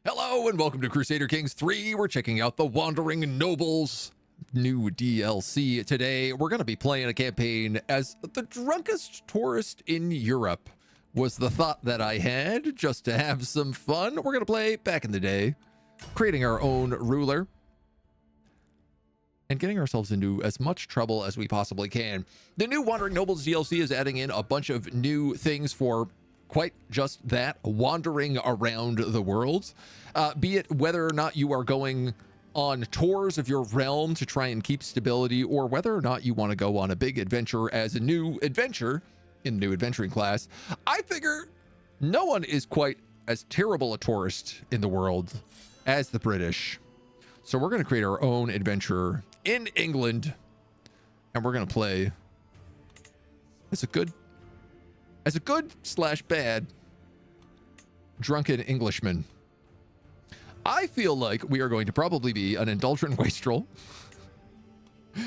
Hello and welcome to Crusader Kings 3. We're checking out the Wandering Nobles new DLC today. We're going to be playing a campaign as the drunkest tourist in Europe was the thought that I had, just to have some fun. We're going to play back in the day, creating our own ruler and getting ourselves into as much trouble as we possibly can. The new Wandering Nobles DLC is adding in a bunch of new things for quite just that, wandering around the world, be it whether or not you are going on tours of your realm to try and keep stability, or whether or not you want to go on a big adventure as a new adventure in the new adventuring class. I figure no one is quite as terrible a tourist in the world as the British. So we're going to create our own adventure in England, and we're going to play as a good / bad drunken Englishman. I feel like we are going to probably be an indulgent wastrel.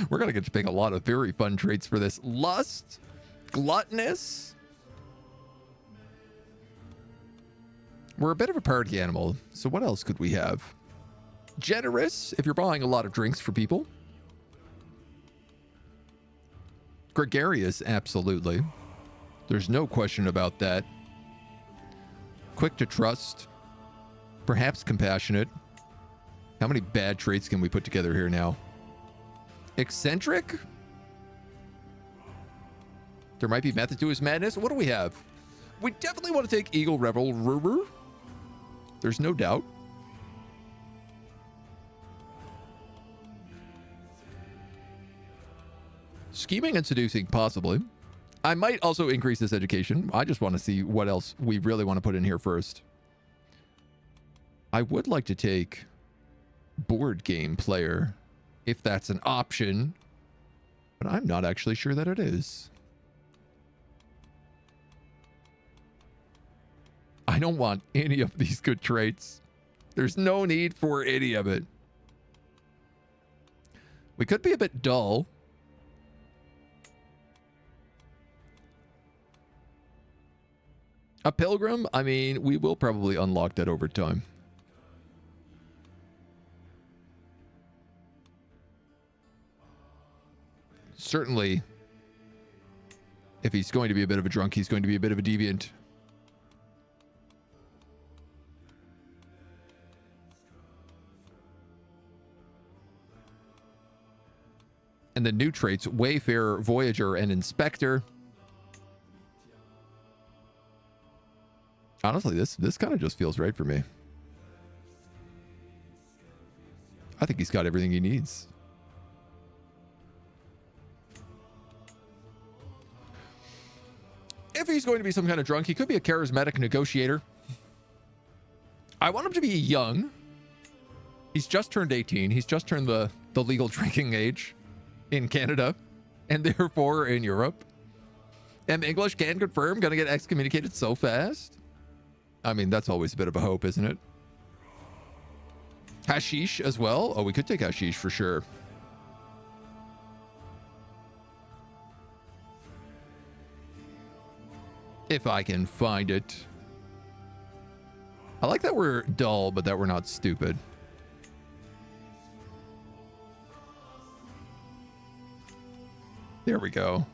We're going to get to pick a lot of very fun traits for this. Lust, gluttonous. We're a bit of a party animal. So what else could we have? Generous, if you're buying a lot of drinks for people. Gregarious, absolutely. There's no question about that. Quick to trust. Perhaps compassionate. How many bad traits can we put together here now? Eccentric? There might be method to his madness. What do we have? We definitely want to take Eagle Revel. There's no doubt. Scheming and seducing, possibly. I might also increase this education. I just want to see what else we really want to put in here first. I would like to take board game player, if that's an option, but I'm not actually sure that it is. I don't want any of these good traits. There's no need for any of it. We could be a bit dull. A pilgrim, I mean, we will probably unlock that over time. Certainly, if he's going to be a bit of a drunk, he's going to be a bit of a deviant. And the new traits, Wayfarer, Voyager, and Inspector. Honestly, this kind of just feels right for me. I think he's got everything he needs. If he's going to be some kind of drunk, he could be a charismatic negotiator. I want him to be young. He's just turned 18. He's just turned the legal drinking age in Canada and therefore in Europe. And English can confirm, gonna get excommunicated so fast. I mean, that's always a bit of a hope, isn't it? Hashish as well. Oh, we could take hashish for sure. If I can find it. I like that we're dull, but that we're not stupid. There we go.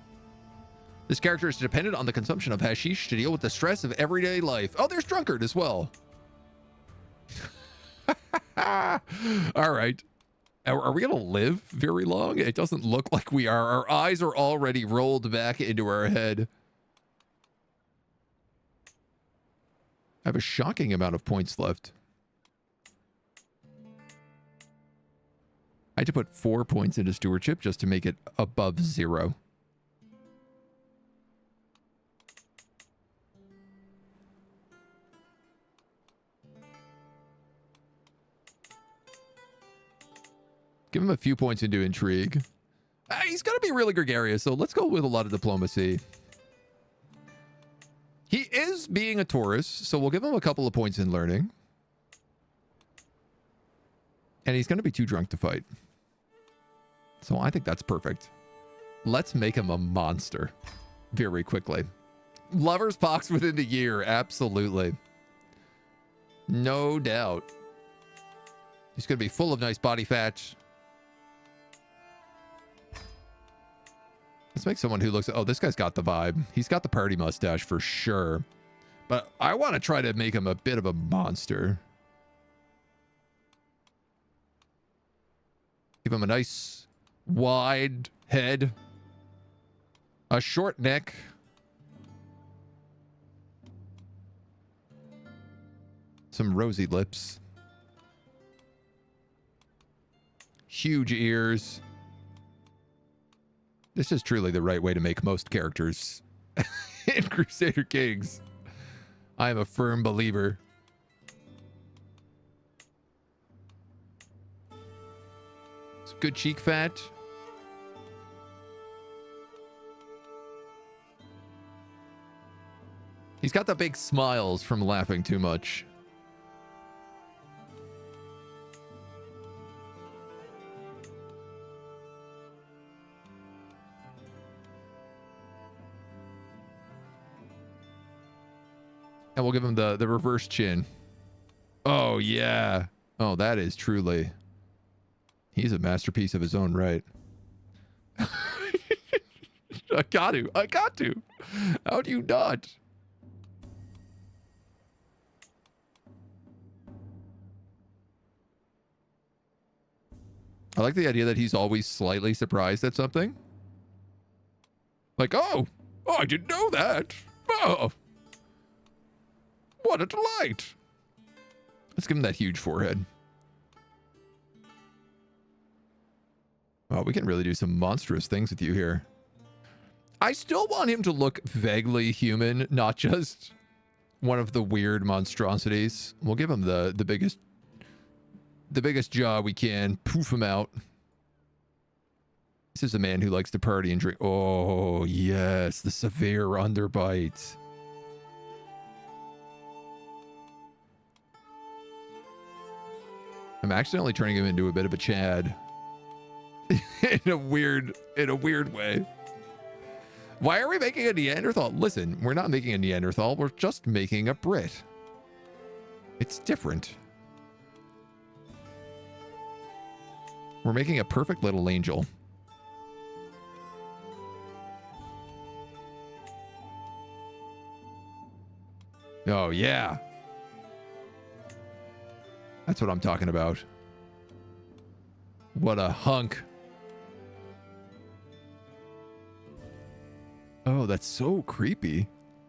This character is dependent on the consumption of hashish to deal with the stress of everyday life. Oh, there's drunkard as well. All right. Are we going to live very long? It doesn't look like we are. Our eyes are already rolled back into our head. I have a shocking amount of points left. I had to put 4 points into stewardship just to make it above 0. Give him a few points into intrigue. He's going to be really gregarious, so let's go with a lot of diplomacy. He is being a tourist, so we'll give him a couple of points in learning. And he's going to be too drunk to fight. So I think that's perfect. Let's make him a monster very quickly. Lover's box within the year, absolutely. No doubt. He's going to be full of nice body fat. Let's make someone who looks... Oh, this guy's got the vibe. He's got the party mustache for sure. But I want to try to make him a bit of a monster. Give him a nice wide head. A short neck. Some rosy lips. Huge ears. This is truly the right way to make most characters in Crusader Kings. I am a firm believer. Some good cheek fat. He's got the big smiles from laughing too much. And we'll give him the reverse chin. Oh, yeah. Oh, that is truly... He's a masterpiece of his own right. I got to. I got to. How do you not? I like the idea that he's always slightly surprised at something. Like, oh, I didn't know that. Oh. What a delight. Let's give him that huge forehead. Oh, we can really do some monstrous things with you here. I still want him to look vaguely human, not just one of the weird monstrosities. We'll give him the biggest jaw we can. Poof him out. This is a man who likes to party and drink. Oh, yes, the severe underbite. I'm accidentally turning him into a bit of a Chad. in a weird way. Why are we making a Neanderthal? Listen, we're not making a Neanderthal. We're just making a Brit. It's different. We're making a perfect little angel. Oh, yeah. That's what I'm talking about. What a hunk. Oh, that's so creepy.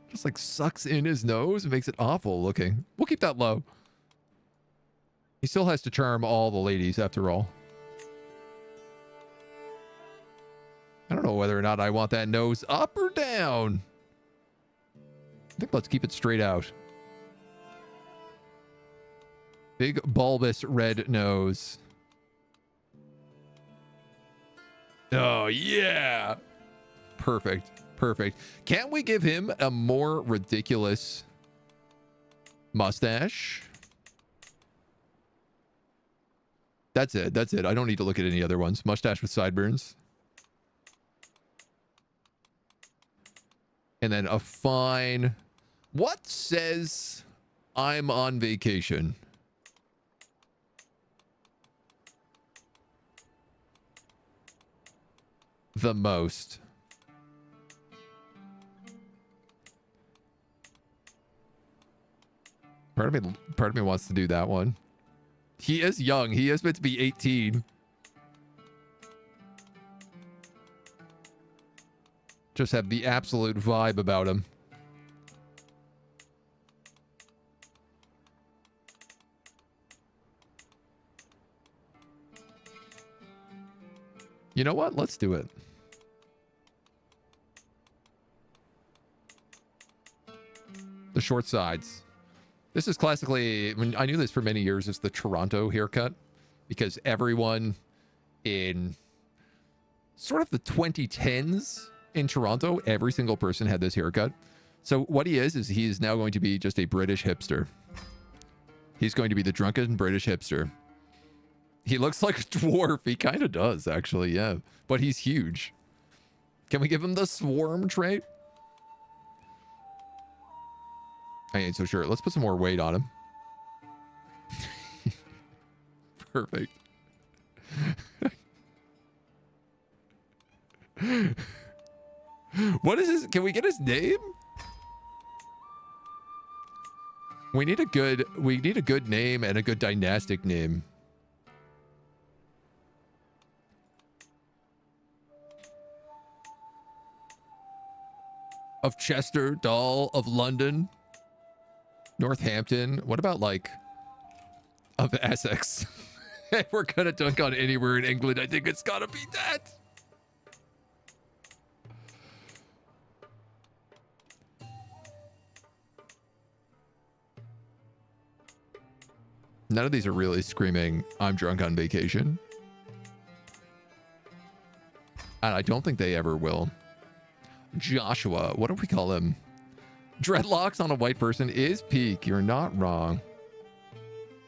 Just like sucks in his nose and makes it awful looking. We'll keep that low. He still has to charm all the ladies after all. I don't know whether or not I want that nose up or down. I think let's keep it straight out. Big bulbous red nose. Oh, yeah. Perfect. Perfect. Can't we give him a more ridiculous mustache? That's it. That's it. I don't need to look at any other ones. Mustache with sideburns. And then a fine... What says I'm on vacation? The most. Part of me wants to do that one. He is young. He is meant to be 18. Just have the absolute vibe about him. You know what? Let's do it. The short sides. This is classically, I knew this for many years, as the Toronto haircut, because everyone in sort of the 2010s in Toronto, every single person had this haircut. So what he is he is now going to be just a British hipster. He's going to be the drunken British hipster. He looks like a dwarf. He kind of does, actually, yeah. But he's huge. Can we give him the swarm trait? I ain't so sure. Let's put some more weight on him. Perfect. What is his? Can we get his name? We need a good name and a good dynastic name. Of Chester, Dahl, of London, Northampton. What about like of Essex? If we're gonna dunk on anywhere in England, I think it's gotta be that. None of these are really screaming, I'm drunk on vacation. And I don't think they ever will. Joshua, what do we call him? Dreadlocks on a white person is peak. You're not wrong.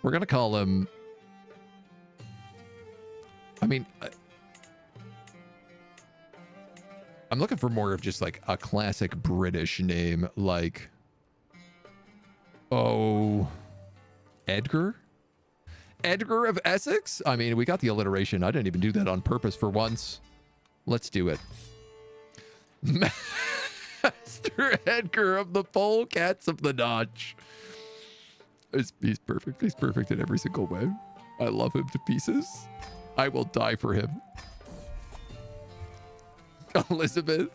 We're going to call him... I mean... I'm looking for more of just like a classic British name. Like... Oh... Edgar? Edgar of Essex? I mean, we got the alliteration. I didn't even do that on purpose for once. Let's do it. Master Edgar of the Polecats of the Notch. He's perfect. He's perfect in every single way. I love him to pieces. I will die for him. Elizabeth.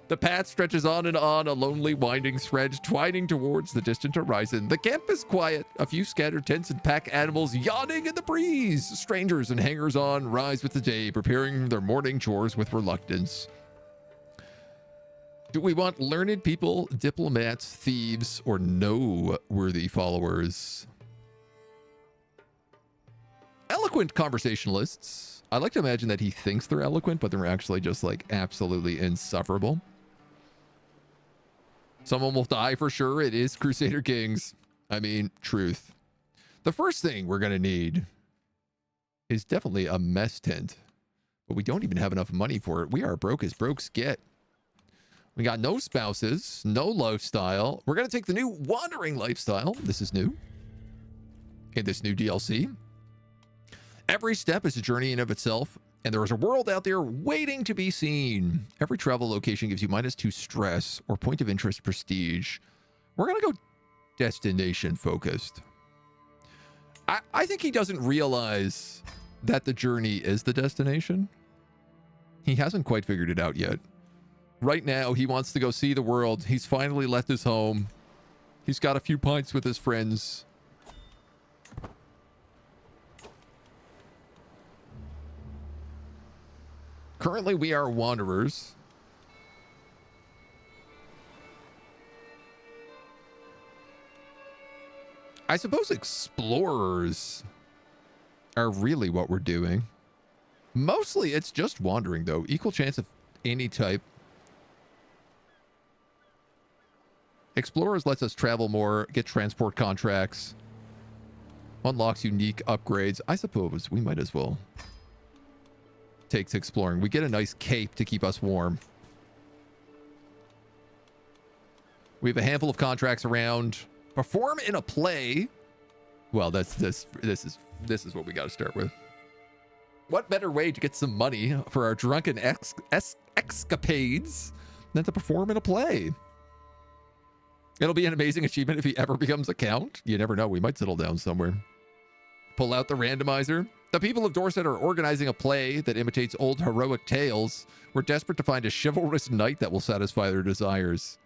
The path stretches on and on, a lonely winding thread twining towards the distant horizon. The camp is quiet, a few scattered tents and pack animals yawning in the breeze. Strangers and hangers-on rise with the day, preparing their morning chores with reluctance. Do we want learned people, diplomats, thieves, or no-worthy followers? Eloquent conversationalists. I like to imagine that he thinks they're eloquent, but they're actually just like absolutely insufferable. Someone will die for sure. It is Crusader Kings. I mean, truth. The first thing we're going to need is definitely a mess tent, but we don't even have enough money for it. We are broke as brokes get. We got no spouses, no lifestyle. We're going to take the new wandering lifestyle. This is new in this new DLC. Every step is a journey in of itself, and there is a world out there waiting to be seen. Every travel location gives you -2 stress or point of interest prestige. We're going to go destination focused. I think he doesn't realize that the journey is the destination. He hasn't quite figured it out yet. Right now, he wants to go see the world. He's finally left his home. He's got a few pints with his friends. Currently, we are wanderers. I suppose explorers are really what we're doing. Mostly, it's just wandering, though. Equal chance of any type. Explorers lets us travel more, get transport contracts, unlocks unique upgrades. I suppose we might as well take to exploring. We get a nice cape to keep us warm. We have a handful of contracts around. Perform in a play. Well, this is what we got to start with. What better way to get some money for our drunken escapades than to perform in a play? It'll be an amazing achievement if he ever becomes a count. You never know. We might settle down somewhere. Pull out the randomizer. The people of Dorset are organizing a play that imitates old heroic tales. We're desperate to find a chivalrous knight that will satisfy their desires.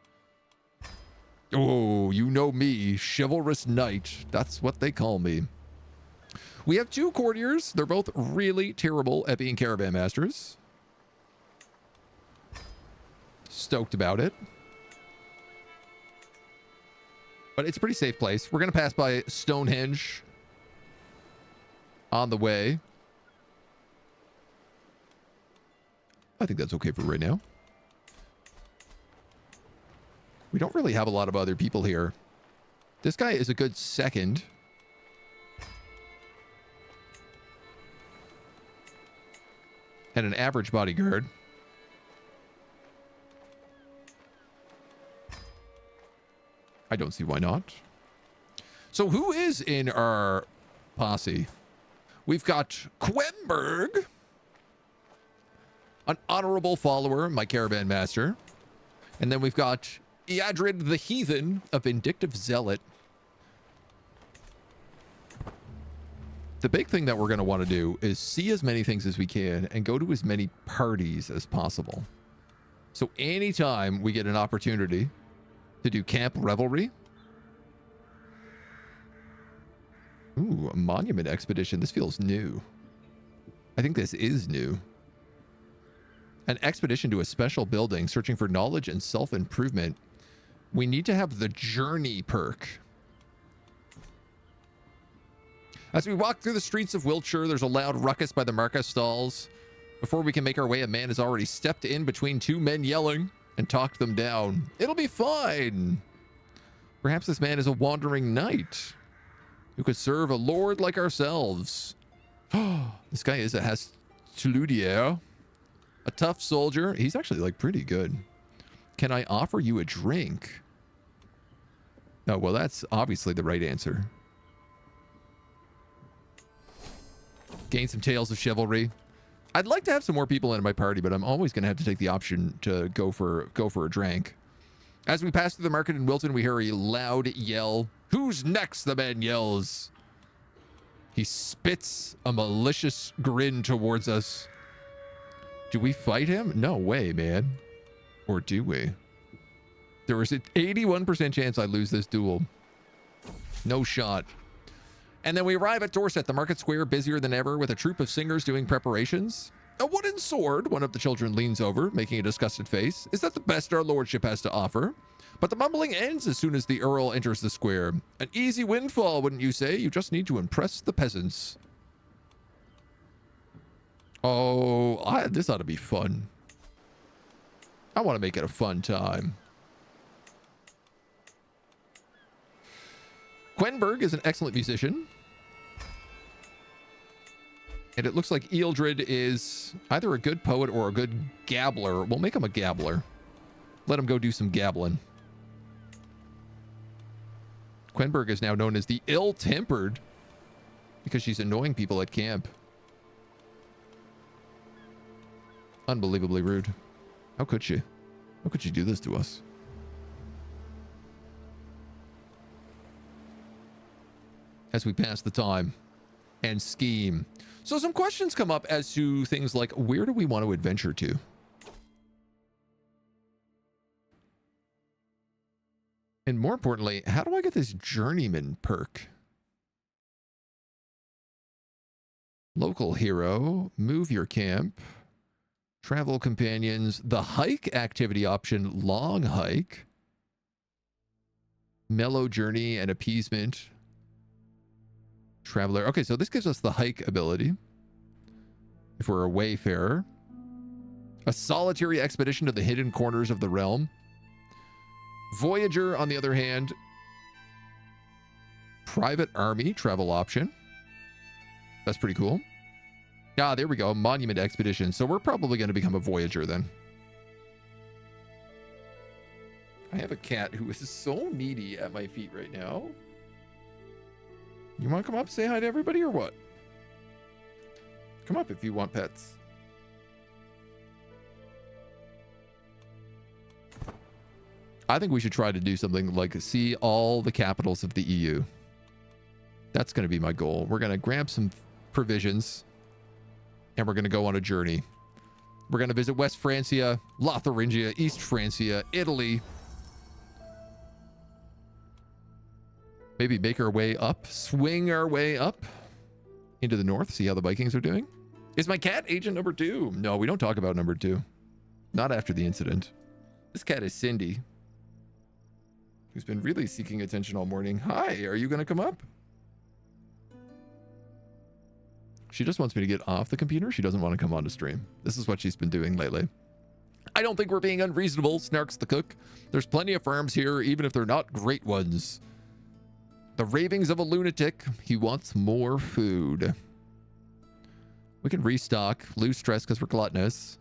Oh, you know me, chivalrous knight. That's what they call me. We have 2 courtiers. They're both really terrible at being caravan masters. Stoked about it. But it's a pretty safe place. We're going to pass by Stonehenge on the way. I think that's okay for right now. We don't really have a lot of other people here. This guy is a good second. And an average bodyguard. I don't see why not. So who is in our posse. We've got Quemberg, an honorable follower, my caravan master. And then we've got Eadrid the Heathen, a vindictive zealot. The big thing that we're going to want to do is see as many things as we can and go to as many parties as possible. So anytime we get an opportunity to do camp revelry. Ooh, a monument expedition. This feels new. I think this is new. An expedition to a special building searching for knowledge and self-improvement. We need to have the journey perk. As we walk through the streets of Wiltshire, there's a loud ruckus by the market stalls. Before we can make our way, a man has already stepped in between two men yelling and talked them down. It'll be fine. Perhaps this man is a wandering knight who could serve a lord like ourselves. This guy is a Hasteludier, a tough soldier. He's actually like pretty good. Can I offer you a drink? Oh, well, that's obviously the right answer. Gain some tales of chivalry. I'd like to have some more people in my party, but I'm always going to have to take the option to go for a drink. As we pass through the market in Wilton, we hear a loud yell. Who's next? The man yells. He spits a malicious grin towards us. Do we fight him? No way, man. Or do we? There was an 81% chance I lose this duel. No shot. And then we arrive at Dorset, the market square, busier than ever, with a troupe of singers doing preparations. A wooden sword, one of the children leans over, making a disgusted face. Is that the best our lordship has to offer? But the mumbling ends as soon as the earl enters the square. An easy windfall, wouldn't you say? You just need to impress the peasants. Oh, this ought to be fun. I want to make it a fun time. Quenberg is an excellent musician. And it looks like Ealdred is either a good poet or a good gabbler. We'll make him a gabbler. Let him go do some gabbling. Quenberg is now known as the ill-tempered because she's annoying people at camp. Unbelievably rude. How could she? How could she do this to us? As we pass the time and scheme. So some questions come up as to things like, where do we want to adventure to? And more importantly, how do I get this journeyman perk? Local hero, move your camp, travel companions, the hike activity option, long hike, mellow journey and appeasement. Traveler. Okay, so this gives us the hike ability. If we're a wayfarer. A solitary expedition to the hidden corners of the realm. Voyager, on the other hand. Private army travel option. That's pretty cool. Ah, there we go. Monument expedition. So we're probably going to become a voyager then. I have a cat who is so needy at my feet right now. You want to come up, say hi to everybody, or what? Come up if you want pets. I think we should try to do something like see all the capitals of the EU. That's going to be my goal. We're going to grab some provisions, and we're going to go on a journey. We're going to visit West Francia, Lotharingia, East Francia, Italy. Maybe make our way up, swing our way up into the north, see how the Vikings are doing. Is my cat agent number 2? No, we don't talk about number 2. Not after the incident. This cat is Cindy, who's been really seeking attention all morning. Hi, are you going to come up? She just wants me to get off the computer. She doesn't want to come on to stream. This is what she's been doing lately. I don't think we're being unreasonable, snarks the cook. There's plenty of farms here, even if they're not great ones. The ravings of a lunatic. He wants more food. We can restock, lose stress because we're gluttonous.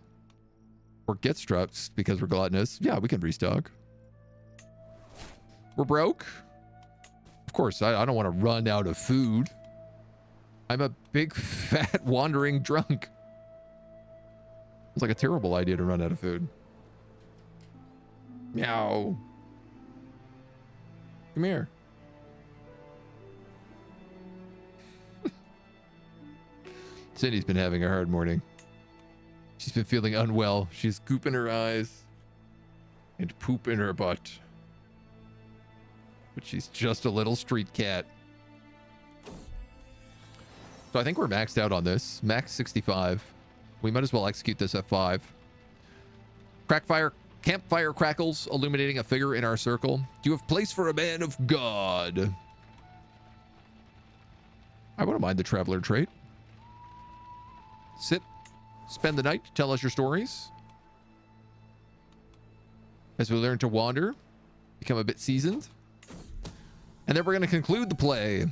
Or get stressed because we're gluttonous. Yeah, we can restock. We're broke. Of course, I don't want to run out of food. I'm a big, fat, wandering drunk. It's like a terrible idea to run out of food. Meow. Come here. Cindy's been having a hard morning. She's been feeling unwell. She's goop in her eyes and poop in her butt. But she's just a little street cat. So I think we're maxed out on this. Max 65. We might as well execute this at 5. Campfire crackles, illuminating a figure in our circle. Do you have place for a man of God? I wouldn't mind the traveler trait. Sit, spend the night, tell us your stories. As we learn to wander, become a bit seasoned. And then we're going to conclude the play.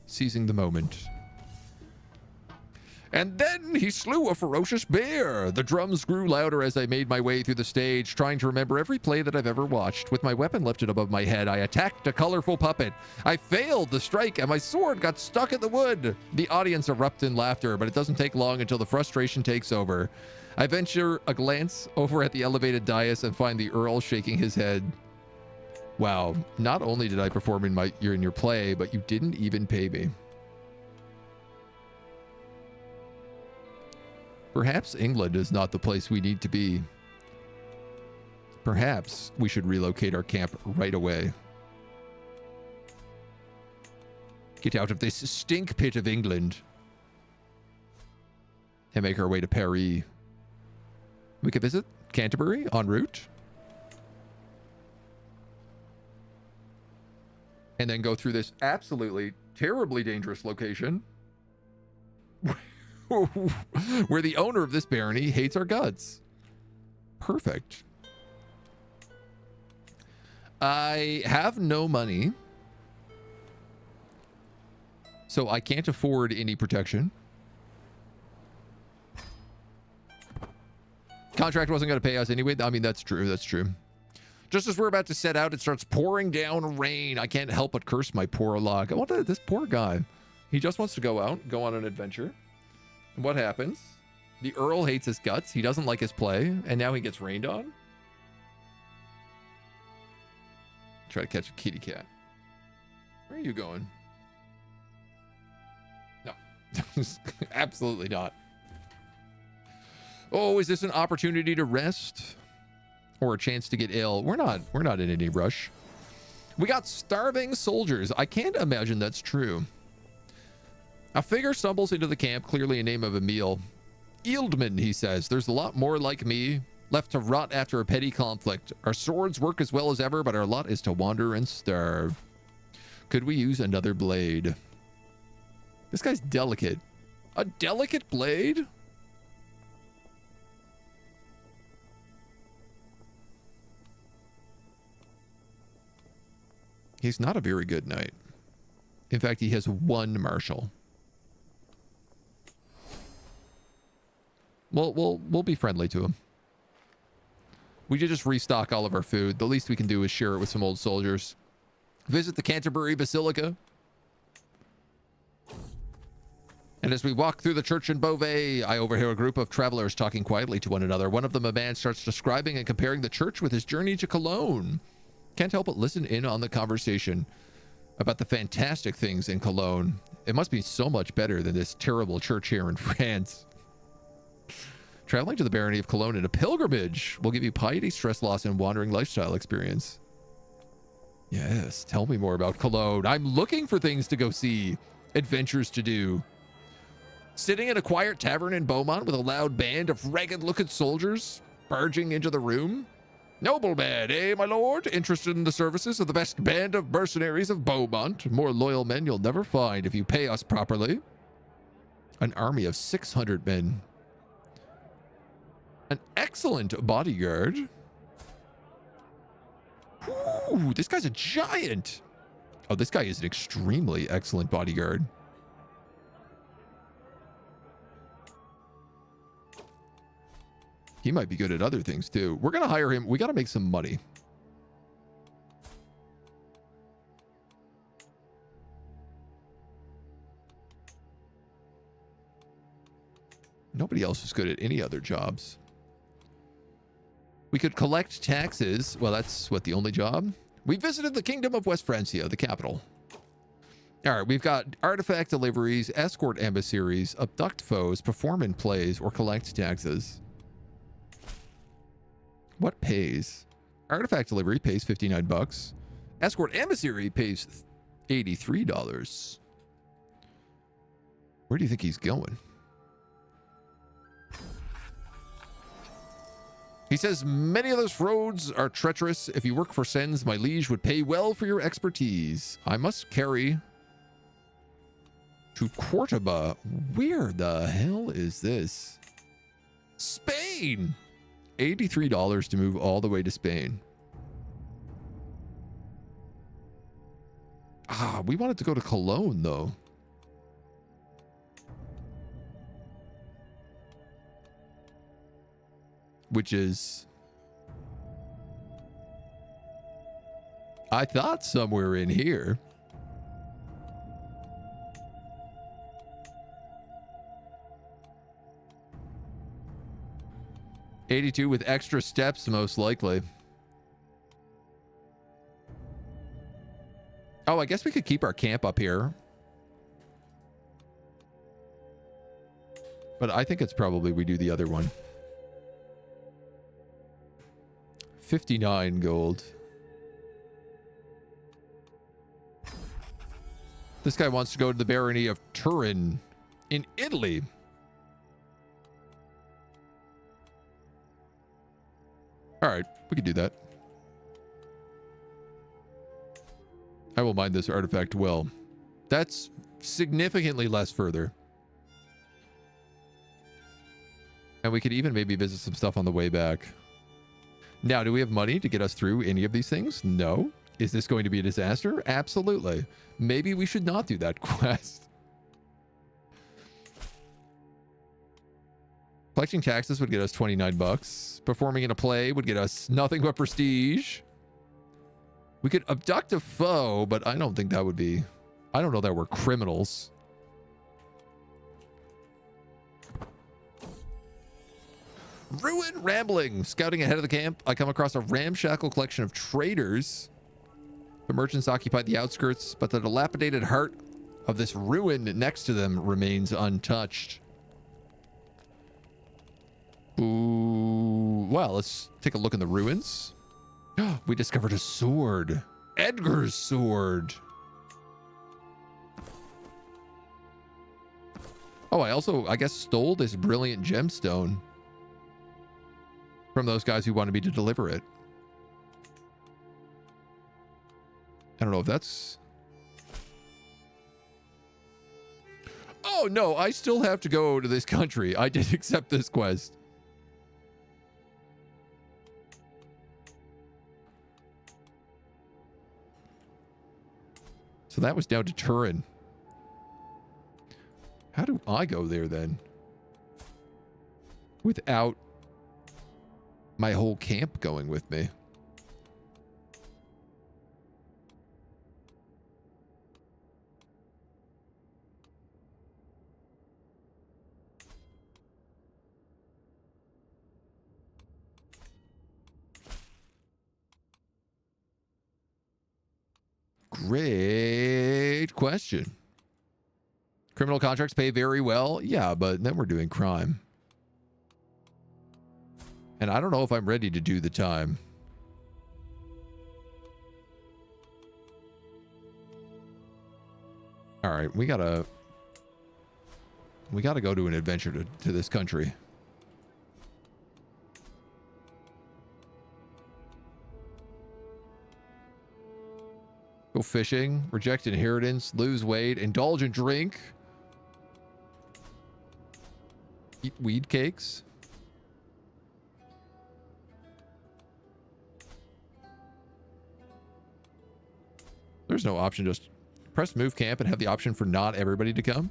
Seizing the moment. And then he slew a ferocious bear. The drums grew louder as I made my way through the stage, trying to remember every play that I've ever watched. With my weapon lifted above my head, I attacked a colorful puppet. I failed the strike, and my sword got stuck in the wood. The audience erupt in laughter, but it doesn't take long until the frustration takes over. I venture a glance over at the elevated dais and find the Earl shaking his head. Wow, not only did I perform in your play, but you didn't even pay me. Perhaps England is not the place we need to be. Perhaps we should relocate our camp right away. Get out of this stink pit of England. And make our way to Paris. We could visit Canterbury en route. And then go through this absolutely terribly dangerous location. Where the owner of this barony hates our guts. Perfect. I have no money. So I can't afford any protection. Contract wasn't going to pay us anyway. I mean, that's true. That's true. Just as we're about to set out, it starts pouring down rain. I can't help but curse my poor luck. This poor guy. He just wants to go out, go on an adventure. What happens? The Earl hates his guts. He doesn't like his play, and now he gets rained on. Try to catch a kitty cat. Where are you going? No. Absolutely not. Oh, is this an opportunity to rest? Or a chance to get ill? We're not in any rush. We got starving soldiers. I can't imagine that's true. A figure stumbles into the camp, clearly a name of a meal. Ealdman, he says. There's a lot more like me, left to rot after a petty conflict. Our swords work as well as ever, but our lot is to wander and starve. Could we use another blade? This guy's delicate. A delicate blade? He's not a very good knight. In fact, he has one marshal. We'll be friendly to him. We should just restock all of our food. The least we can do is share it with some old soldiers. Visit the Canterbury Basilica. And as we walk through the church in Beauvais, I overhear a group of travelers talking quietly to one another. One of them, a man, starts describing and comparing the church with his journey to Cologne. Can't help but listen in on the conversation about the fantastic things in Cologne. It must be so much better than this terrible church here in France. Traveling to the barony of Cologne in a pilgrimage will give you piety, stress loss, and wandering lifestyle experience. Yes, tell me more about Cologne. I'm looking for things to go see, adventures to do. Sitting in a quiet tavern in Beaumont with a loud band of ragged-looking soldiers barging into the room. Nobleman, eh, my lord? Interested in the services of the best band of mercenaries of Beaumont. More loyal men you'll never find if you pay us properly. An army of 600 men. An excellent bodyguard. Ooh, this guy's a giant. Oh, this guy is an extremely excellent bodyguard. He might be good at other things too. We're going to hire him. We got to make some money. Nobody else is good at any other jobs. We could collect taxes. Well, that's what, the only job? We visited the Kingdom of West Francia, the capital. All right, we've got artifact deliveries, escort emissaries, abduct foes, perform in plays, or collect taxes. What pays? Artifact delivery pays 59 bucks. Escort emissary pays $83. Where do you think he's going? He says, many of those roads are treacherous. If you work for Sens, my liege would pay well for your expertise. I must carry to Cordoba. Where the hell is this? Spain! $83 to move all the way to Spain. Ah, we wanted to go to Cologne, though. Which is, I thought, somewhere in here. $82 with extra steps, most likely. Oh, I guess we could keep our camp up here. But I think it's probably we do the other one. 59 gold. This guy wants to go to the barony of Turin in Italy. All right, we could do that. I will mine this artifact well. That's significantly less further. And we could even maybe visit some stuff on the way back. Now, do we have money to get us through any of these things? No. Is this going to be a disaster? Absolutely. Maybe we should not do that quest. Collecting taxes would get us 29 bucks. Performing in a play would get us nothing but prestige. We could abduct a foe, but I don't think that would be... I don't know that we're criminals. Ruin rambling. Scouting ahead of the camp, I come across a ramshackle collection of traders. The merchants occupy the outskirts, but the dilapidated heart of this ruin next to them remains untouched. Ooh, well, let's take a look in the ruins. We discovered a sword. Edgar's sword. Oh, I also, I guess, stole this brilliant gemstone from those guys who wanted me to deliver it. I don't know if that's... Oh, no, I still have to go to this country. I did accept this quest. So that was down to Turin. How do I go there then? Without my whole camp going with me. Great question. Criminal contracts pay very well. Yeah, but then we're doing crime. And I don't know if I'm ready to do the time. All right, we gotta go to an adventure to this country. Go fishing, reject inheritance, lose weight, indulge in drink, eat weed cakes. There's no option, just press move camp and have the option for not everybody to come.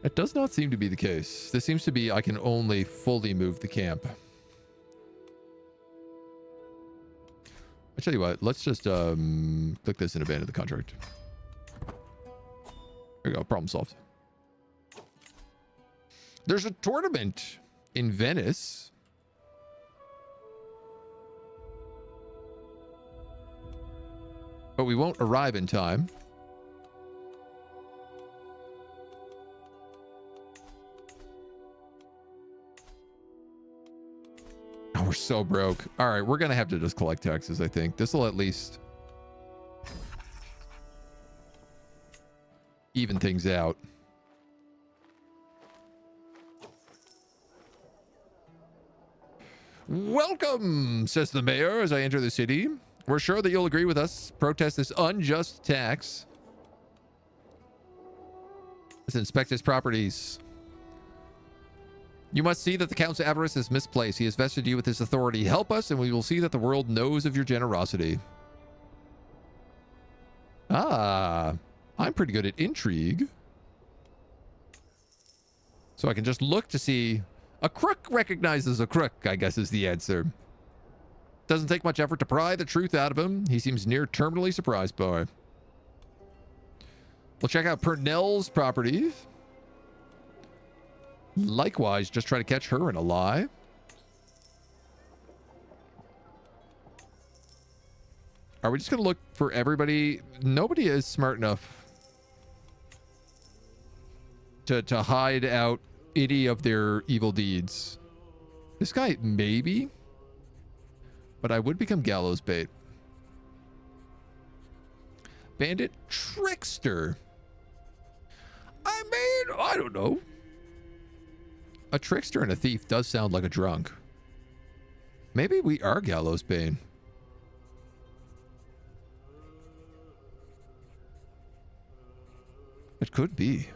That does not seem to be the case. This seems to be I can only fully move the camp. I tell you what, let's just click this and abandon the contract. There we go, problem solved. There's a tournament in Venice. But we won't arrive in time. Oh, we're so broke. All right, we're going to have to just collect taxes, I think. This will at least even things out. Welcome, says the mayor as I enter the city. We're sure that you'll agree with us. Protest this unjust tax. Let's inspect his properties. You must see that the Count's avarice is misplaced. He has vested you with his authority. Help us, and we will see that the world knows of your generosity. Ah, I'm pretty good at intrigue. So I can just look to see... A crook recognizes a crook, I guess is the answer. Doesn't take much effort to pry the truth out of him. He seems near terminally surprised by it. We'll check out Purnell's properties. Likewise, just try to catch her in a lie. Are we just going to look for everybody? Nobody is smart enough to hide out any of their evil deeds. This guy, maybe. But I would become gallows bait. Bandit trickster. I mean, I don't know. A trickster and a thief does sound like a drunk. Maybe we are gallows bane. It could be.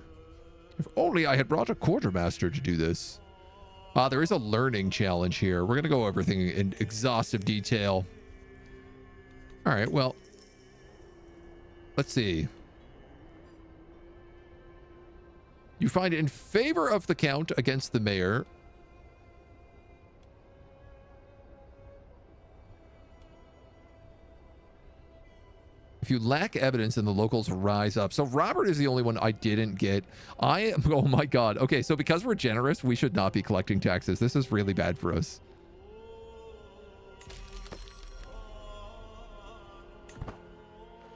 If only I had brought a quartermaster to do this. There is a learning challenge here. We're going to go over everything in exhaustive detail. All right, well, let's see. You find in favor of the Count against the mayor. If you lack evidence, then the locals rise up. So Robert is the only one I didn't get. Oh my God. Okay, so because we're generous, we should not be collecting taxes. This is really bad for us.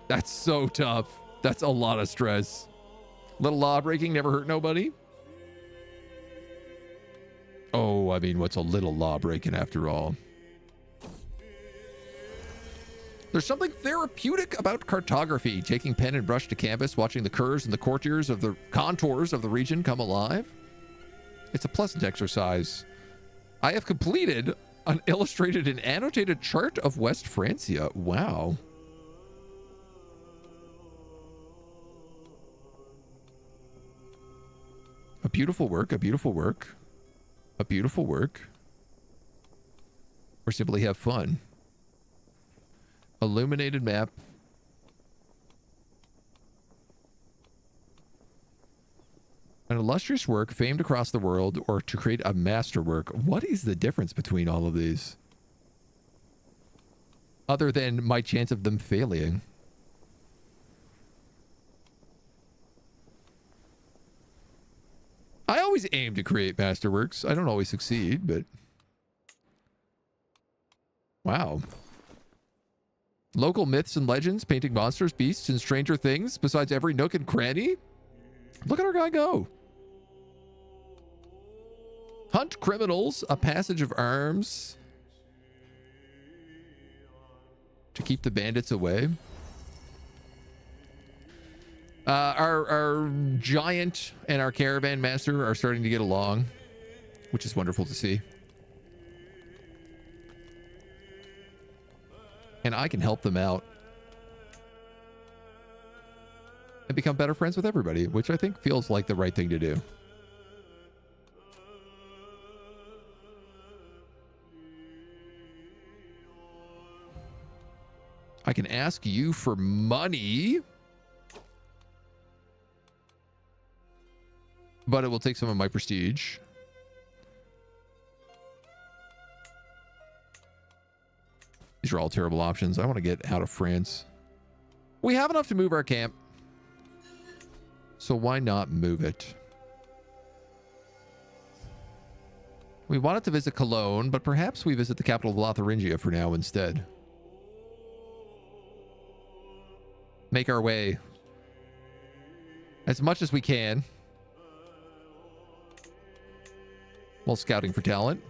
That's so tough. That's a lot of stress. Little law breaking never hurt nobody. Oh, I mean, what's a little law breaking after all? There's something therapeutic about cartography, taking pen and brush to canvas, watching the curves and the contours of the region come alive. It's a pleasant exercise. I have completed an illustrated and annotated chart of West Francia. Wow. A beautiful work, a beautiful work, a beautiful work. Or simply have fun. Illuminated map. An illustrious work famed across the world, or to create a masterwork. What is the difference between all of these? Other than my chance of them failing. I always aim to create masterworks. I don't always succeed, but... Wow. Local myths and legends, painting monsters, beasts, and stranger things, besides every nook and cranny. Look at our guy go. Hunt criminals, a passage of arms to keep the bandits away. Our giant and our caravan master are starting to get along, which is wonderful to see. And I can help them out and become better friends with everybody, which I think feels like the right thing to do. I can ask you for money, but it will take some of my prestige. These are all terrible options. I want to get out of France. We have enough to move our camp, so why not move it? We wanted to visit Cologne, but perhaps we visit the capital of Lotharingia for now instead. Make our way as much as we can while scouting for talent.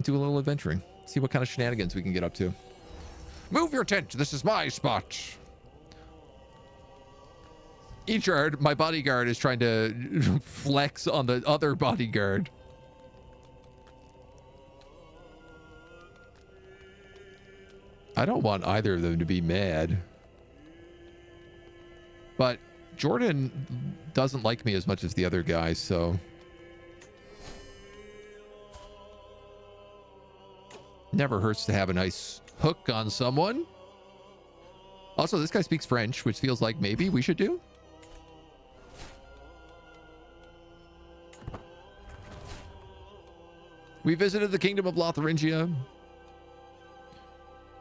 Do a little adventuring. See what kind of shenanigans we can get up to. Move your tent. This is my spot. Echard, my bodyguard, is trying to flex on the other bodyguard. I don't want either of them to be mad. But Jordan doesn't like me as much as the other guy, so... Never hurts to have a nice hook on someone. Also, this guy speaks French, which feels like maybe we should do. We visited the kingdom of Lotharingia.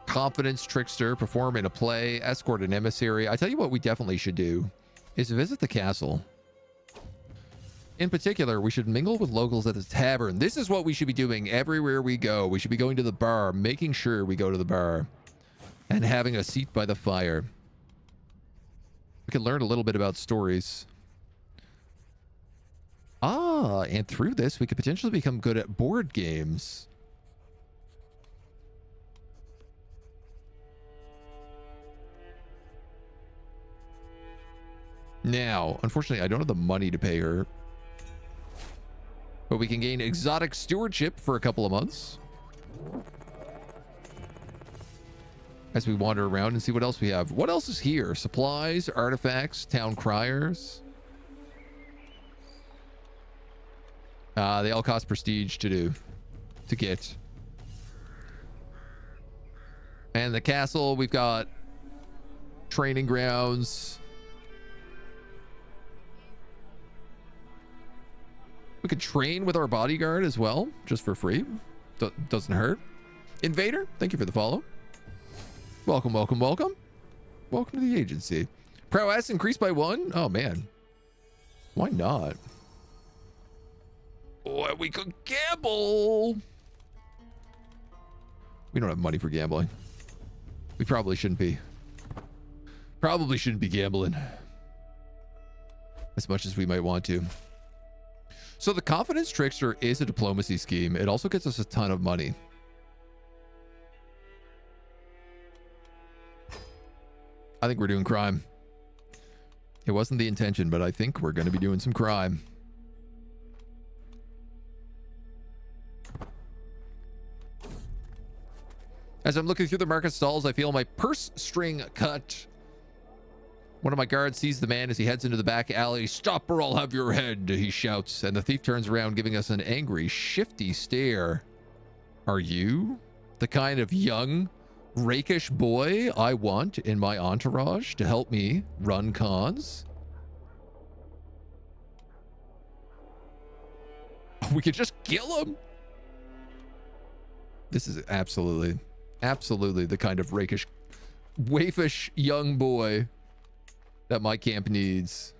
Confidence trickster, perform in a play, escort an emissary. I tell you what we definitely should do is visit the castle. In particular, we should mingle with locals at the tavern. This is what we should be doing everywhere we go. We should be going to the bar, making sure we go to the bar, and having a seat by the fire. We can learn a little bit about stories. Ah, and through this, we could potentially become good at board games. Now, unfortunately, I don't have the money to pay her. But we can gain exotic stewardship for a couple of months. As we wander around and see what else we have. What else is here? Supplies, artifacts, town criers. They all cost prestige to get. And the castle, we've got training grounds. We could train with our bodyguard as well, just for free. Doesn't hurt. Invader, thank you for the follow. Welcome, welcome, welcome. Welcome to the agency. Prowess increased by 1? Oh, man. Why not? Boy, we could gamble. We don't have money for gambling. We probably shouldn't be. Probably shouldn't be gambling as much as we might want to. So the confidence trickster is a diplomacy scheme. It also gets us a ton of money. I think we're doing crime. It wasn't the intention, but I think we're going to be doing some crime. As I'm looking through the market stalls, I feel my purse string cut. One of my guards sees the man as he heads into the back alley. "Stop or I'll have your head," he shouts, and the thief turns around, giving us an angry, shifty stare. Are you the kind of young, rakish boy I want in my entourage to help me run cons? We could just kill him. This is absolutely the kind of rakish, waifish young boy that my camp needs.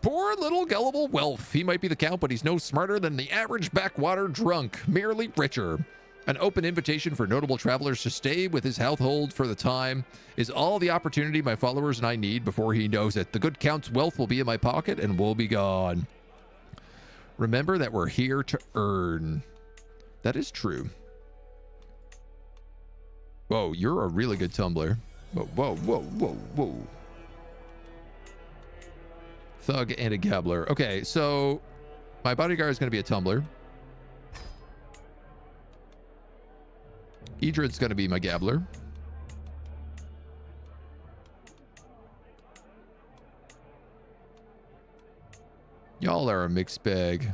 Poor little gullible Welf. He might be the count, but he's no smarter than the average backwater drunk, merely richer. An open invitation for notable travelers to stay with his household for the time is all the opportunity my followers and I need before he knows it. The good count's wealth will be in my pocket and will be gone. Remember that we're here to earn. That is true. Whoa, you're a really good tumbler. Whoa, whoa, whoa, whoa, whoa. Thug and a gabbler. Okay, so my bodyguard is going to be a tumbler. Edred's going to be my gabbler. Y'all are a mixed bag.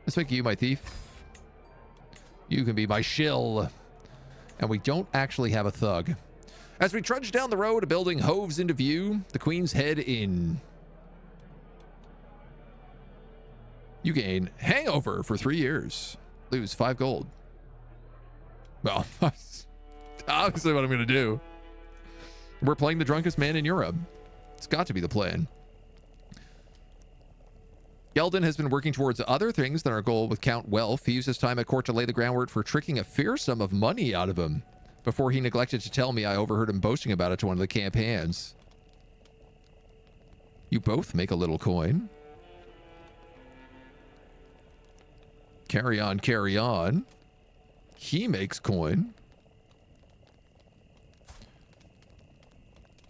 Let's make you my thief. You can be my shill. And we don't actually have a thug. As we trudge down the road, a building hoves into view. The Queen's Head Inn. You gain hangover for 3 years. Lose 5 gold. Well, obviously what I'm going to do. We're playing the drunkest man in Europe. It's got to be the plan. Geldin has been working towards other things than our goal with Count Welf. He used his time at court to lay the groundwork for tricking a fair sum of money out of him. Before he neglected to tell me, I overheard him boasting about it to one of the camp hands. You both make a little coin. Carry on, carry on. He makes coin.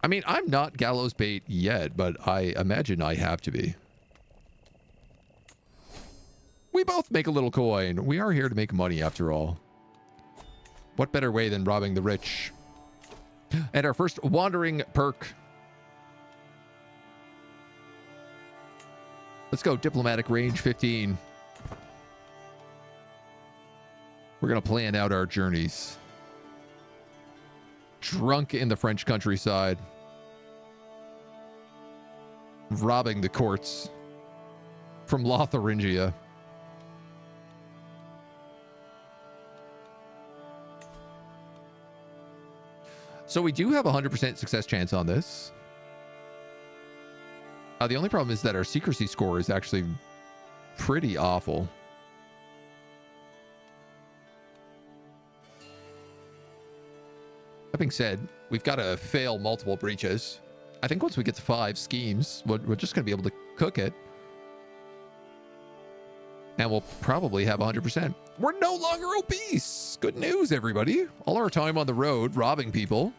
I mean, I'm not gallows bait yet, but I imagine I have to be. We both make a little coin. We are here to make money after all. What better way than robbing the rich? And our first wandering perk. Let's go diplomatic range 15. We're going to plan out our journeys. Drunk in the French countryside. Robbing the courts. From Lotharingia. So we do have a 100% success chance on this. The only problem is that our secrecy score is actually pretty awful. That being said, we've got to fail multiple breaches. I think once we get to 5 schemes, we're just going to be able to cook it. And we'll probably have 100%. We're no longer obese. Good news, everybody. All our time on the road, robbing people.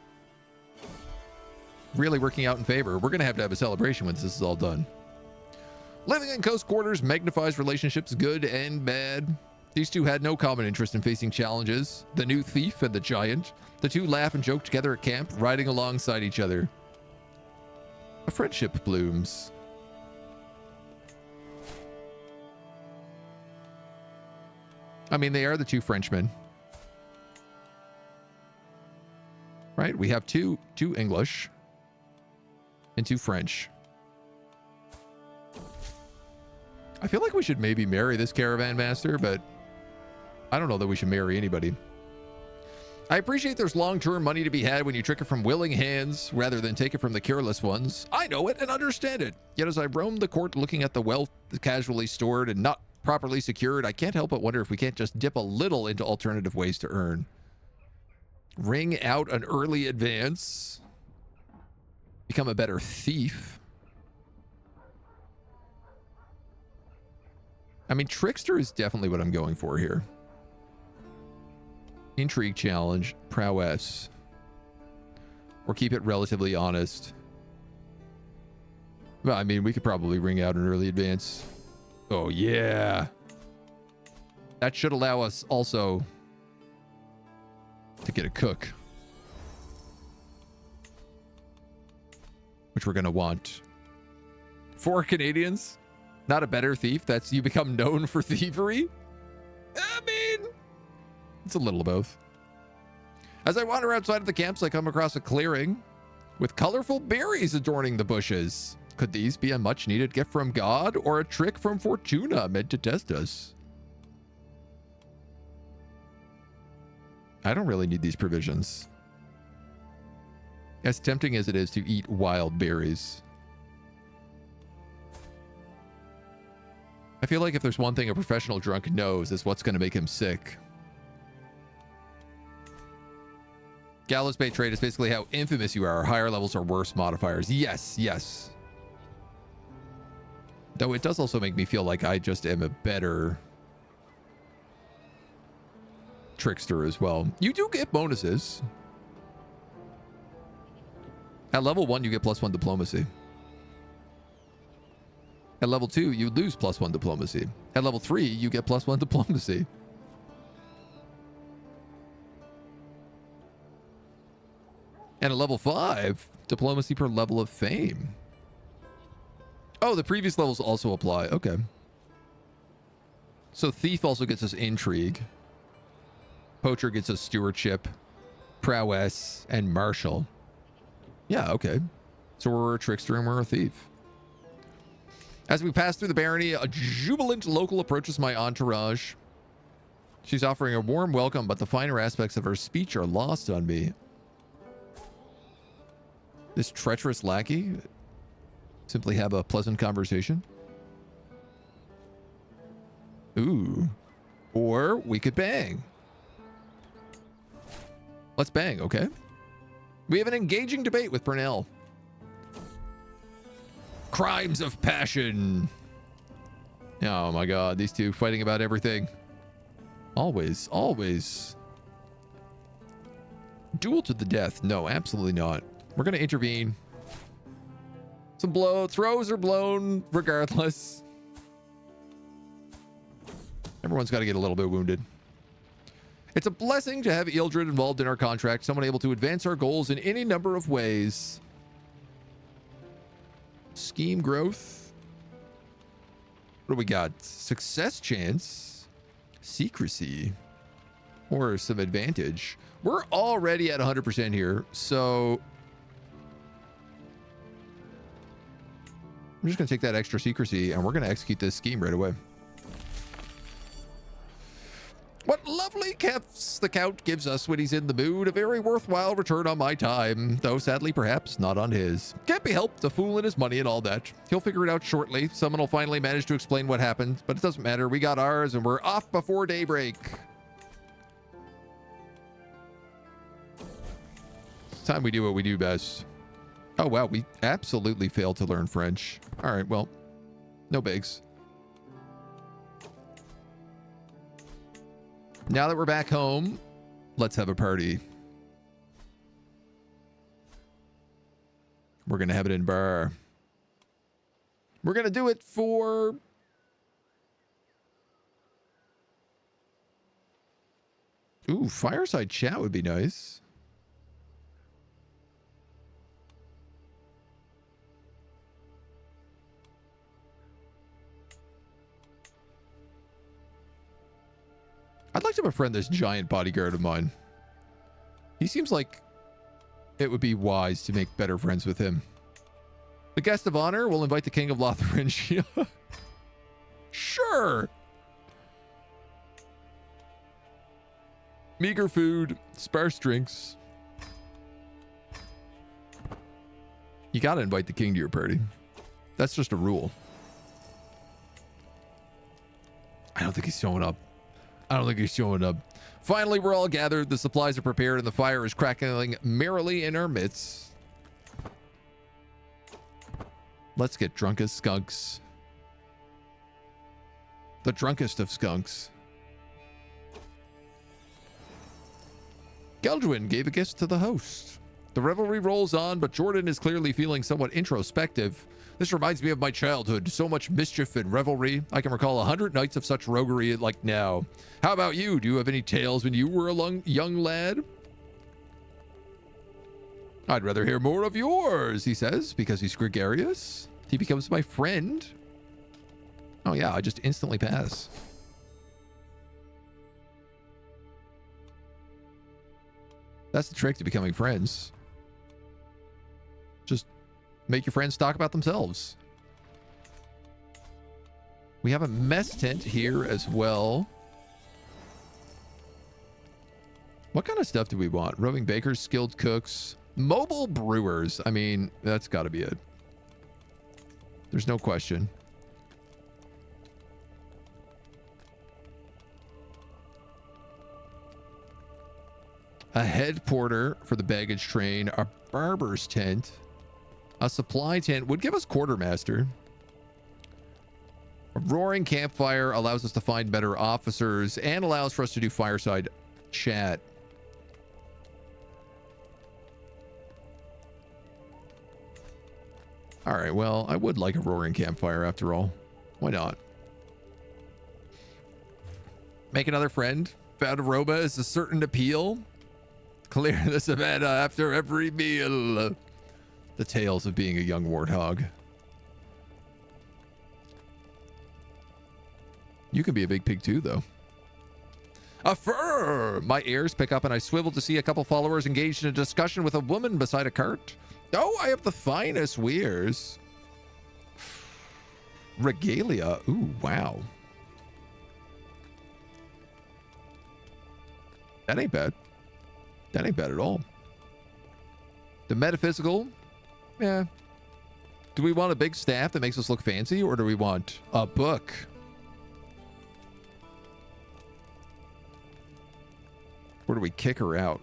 Really working out in favor. We're going to have a celebration once this is all done. Living in close quarters magnifies relationships, good and bad. These two had no common interest in facing challenges. The new thief and the giant. The two laugh and joke together at camp, riding alongside each other. A friendship blooms. I mean, they are the two Frenchmen. Right? We have two English and 2 French. I feel like we should maybe marry this caravan master, but I don't know that we should marry anybody. I appreciate there's long-term money to be had when you trick it from willing hands rather than take it from the careless ones. I know it and understand it. Yet as I roam the court looking at the wealth casually stored and not properly secured, I can't help but wonder if we can't just dip a little into alternative ways to earn. Ring out an early advance. Become a better thief. I mean, trickster is definitely what I'm going for here. Intrigue challenge, prowess. Or keep it relatively honest. Well, I mean, we could probably ring out an early advance. Oh, yeah. That should allow us also to get a cook. Which we're going to want. 4 Canadians? Not a better thief? That's you become known for thievery? I mean, it's a little of both. As I wander outside of the camps, I come across a clearing with colorful berries adorning the bushes. Could these be a much needed gift from God or a trick from Fortuna meant to test us? I don't really need these provisions. As tempting as it is to eat wild berries. I feel like if there's one thing a professional drunk knows, is what's going to make him sick. Gallows bait trade is basically how infamous you are. Higher levels are worse modifiers. Yes, yes. Though it does also make me feel like I just am a better trickster as well. You do get bonuses. At level 1, you get +1 diplomacy. At level 2, you lose +1 diplomacy. At level 3, you get +1 diplomacy. And at level 5, diplomacy per level of fame. Oh, the previous levels also apply. Okay. So thief also gets us intrigue. Poacher gets us stewardship, prowess, and martial. Yeah, okay. So we're a trickster and we're a thief. As we pass through the barony, a jubilant local approaches my entourage. She's offering a warm welcome, but the finer aspects of her speech are lost on me. This treacherous lackey simply have a pleasant conversation. Ooh. Or we could bang. Let's bang, okay? We have an engaging debate with Purnell. Crimes of passion. Oh my god, these two fighting about everything. Always, always. Duel to the death. No, absolutely not. We're going to intervene. Some throws are blown regardless. Everyone's got to get a little bit wounded. It's a blessing to have Ealdred involved in our contract, someone able to advance our goals in any number of ways. Scheme growth. What do we got? Success chance. Secrecy. Or some advantage. We're already at 100% here, so I'm just going to take that extra secrecy and we're going to execute this scheme right away. What lovely gifts the Count gives us when he's in the mood. A very worthwhile return on my time, though sadly perhaps not on his. Can't be helped, a fool and his money and all that. He'll figure it out shortly. Someone will finally manage to explain what happened, but it doesn't matter. We got ours and we're off before daybreak. It's time we do what we do best. Oh wow, we absolutely failed to learn French. All right, well, no bigs. Now that we're back home, let's have a party. We're going to have it in bar. We're going to do it for... Ooh, fireside chat would be nice. I'd like to befriend this giant bodyguard of mine. He seems like it would be wise to make better friends with him. The guest of honor will invite the King of Lotharingia. Sure. Meager food, sparse drinks. You gotta invite the king to your party. That's just a rule. I don't think he's showing up. Finally, we're all gathered. The supplies are prepared and the fire is crackling merrily in our midst. Let's get drunk as skunks. The drunkest of skunks. Geldwin gave a gift to the host. The revelry rolls on, but Jordan is clearly feeling somewhat introspective. This reminds me of my childhood. So much mischief and revelry. I can recall 100 nights of such roguery like now. How about you? Do you have any tales when you were a young lad? I'd rather hear more of yours, he says, because he's gregarious. He becomes my friend. Oh yeah, I just instantly pass. That's the trick to becoming friends. Just make your friends talk about themselves. We have a mess tent here as well. What kind of stuff do we want? Roving bakers, skilled cooks, mobile brewers. I mean, that's got to be it. There's no question. A head porter for the baggage train, a barber's tent, a supply tent would give us quartermaster. A roaring campfire allows us to find better officers and allows for us to do fireside chat. All right, well, I would like a roaring campfire after all. Why not? Make another friend. Found Aroba is a certain appeal. Clear the savannah after every meal. The tales of being a young warthog. You can be a big pig too, though. A fur! My heirs pick up and I swivel to see a couple followers engaged in a discussion with a woman beside a cart. Oh, I have the finest weirs. Regalia. Ooh, wow. That ain't bad. That ain't bad at all. The metaphysical. Yeah. Do we want a big staff that makes us look fancy, or do we want a book? Where do we kick her out?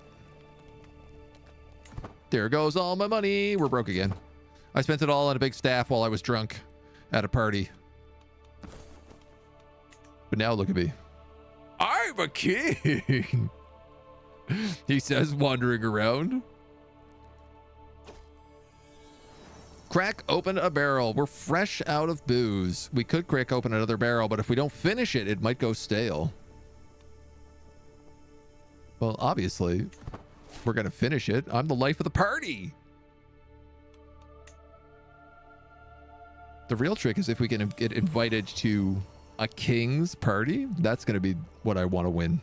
There goes all my money. We're broke again. I spent it all on a big staff while I was drunk at a party. But now look at me. I'm a king. He says, wandering around. Crack open a barrel. We're fresh out of booze. We could crack open another barrel, but if we don't finish it, it might go stale. Well, obviously, we're going to finish it. I'm the life of the party. The real trick is if we can get invited to a king's party, that's going to be what I want to win.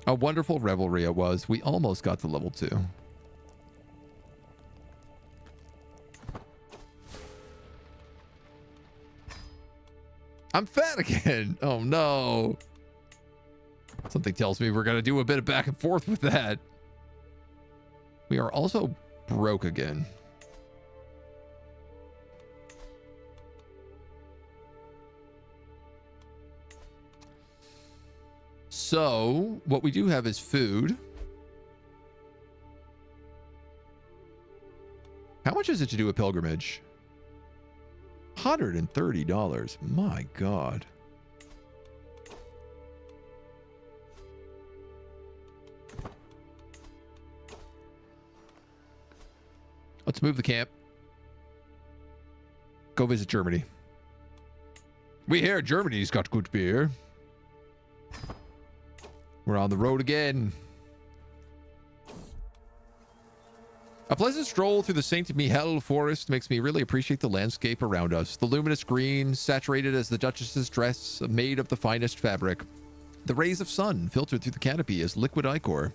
A wonderful revelry it was. We almost got to level 2. I'm fat again. Oh, no. Something tells me we're going to do a bit of back and forth with that. We are also broke again. So, what we do have is food. How much is it to do a pilgrimage? $130. My God. Let's move the camp. Go visit Germany. We hear Germany's got good beer. We're on the road again. A pleasant stroll through the St. Mihiel forest makes me really appreciate the landscape around us. The luminous green, saturated as the Duchess's dress, made of the finest fabric. The rays of sun filtered through the canopy as liquid ichor.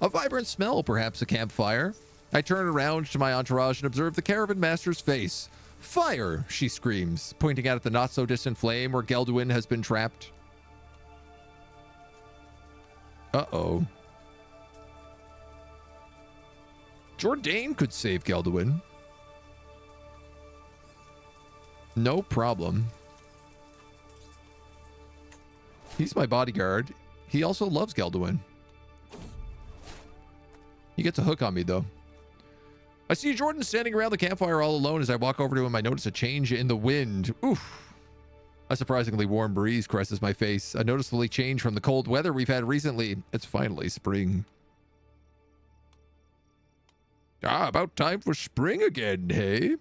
A vibrant smell, perhaps a campfire. I turn around to my entourage and observe the caravan master's face. Fire, she screams, pointing out at the not-so-distant flame where Gelduin has been trapped. Uh-oh. Jourdain could save Gelduin. No problem. He's my bodyguard. He also loves Gelduin. He gets a hook on me, though. I see Jordan standing around the campfire all alone. As I walk over to him, I notice a change in the wind. Oof. A surprisingly warm breeze caresses my face. A noticeably change from the cold weather we've had recently. It's finally spring. Ah, about time for spring again, hey?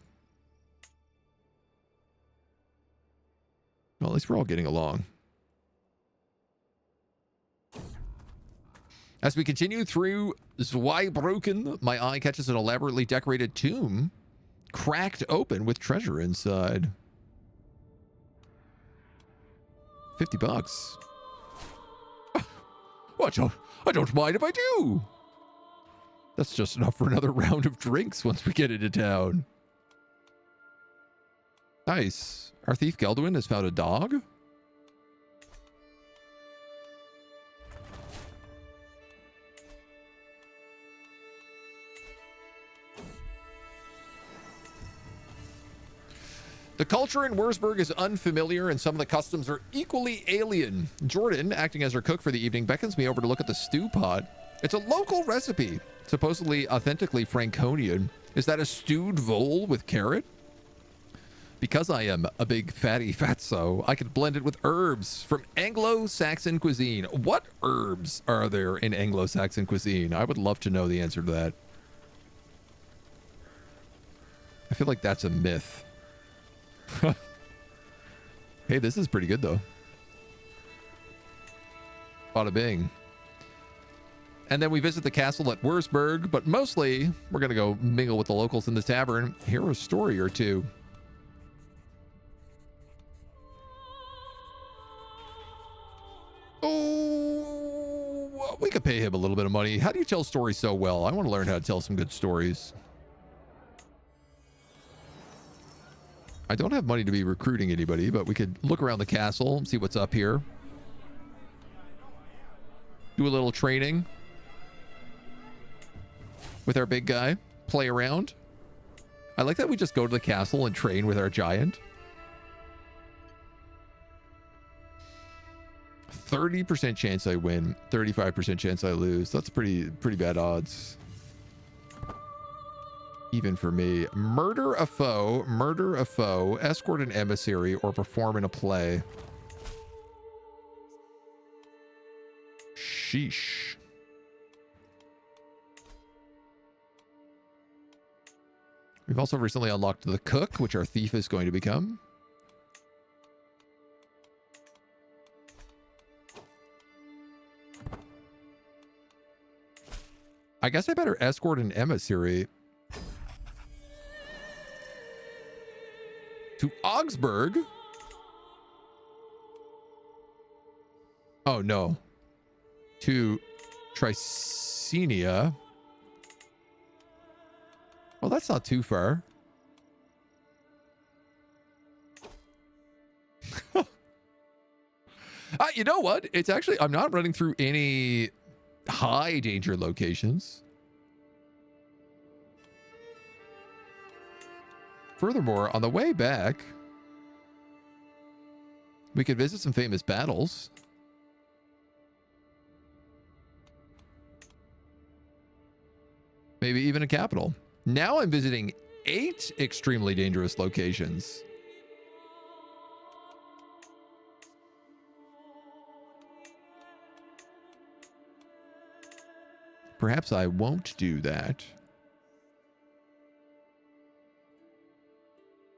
Well, at least we're all getting along. As we continue through Zweibrücken, my eye catches an elaborately decorated tomb, cracked open with treasure inside. $50. What? I don't mind if I do. That's just enough for another round of drinks once we get into town. Nice. Our thief Gelduin has found a dog? The culture in Wurzburg is unfamiliar, and some of the customs are equally alien. Jordan, acting as her cook for the evening, beckons me over to look at the stew pot. It's a local recipe, supposedly authentically Franconian. Is that a stewed vole with carrot? Because I am a big fatty fatso, I could blend it with herbs from Anglo-Saxon cuisine. What herbs are there in Anglo-Saxon cuisine? I would love to know the answer to that. I feel like that's a myth. Hey, this is pretty good, though. Bada bing. And then we visit the castle at Wurzburg, but mostly we're going to go mingle with the locals in the tavern, hear a story or two. Oh, we could pay him a little bit of money. How do you tell stories so well? I want to learn how to tell some good stories. I don't have money to be recruiting anybody, but we could look around the castle, see what's up here. Do a little training with our big guy. Play around. I like that we just go to the castle and train with our giant. 30% chance I win, 35% chance I lose. That's pretty bad odds. Even for me. Murder a foe, escort an emissary, or perform in a play. Sheesh. We've also recently unlocked the cook, which our thief is going to become. I guess I better escort an emissary to Augsburg. Oh, no. To Tricenia. Well, that's not too far. You know what? It's actually, I'm not running through any high danger locations. Furthermore, on the way back, we could visit some famous battles. Maybe even a capital. Now I'm visiting 8 extremely dangerous locations. Perhaps I won't do that.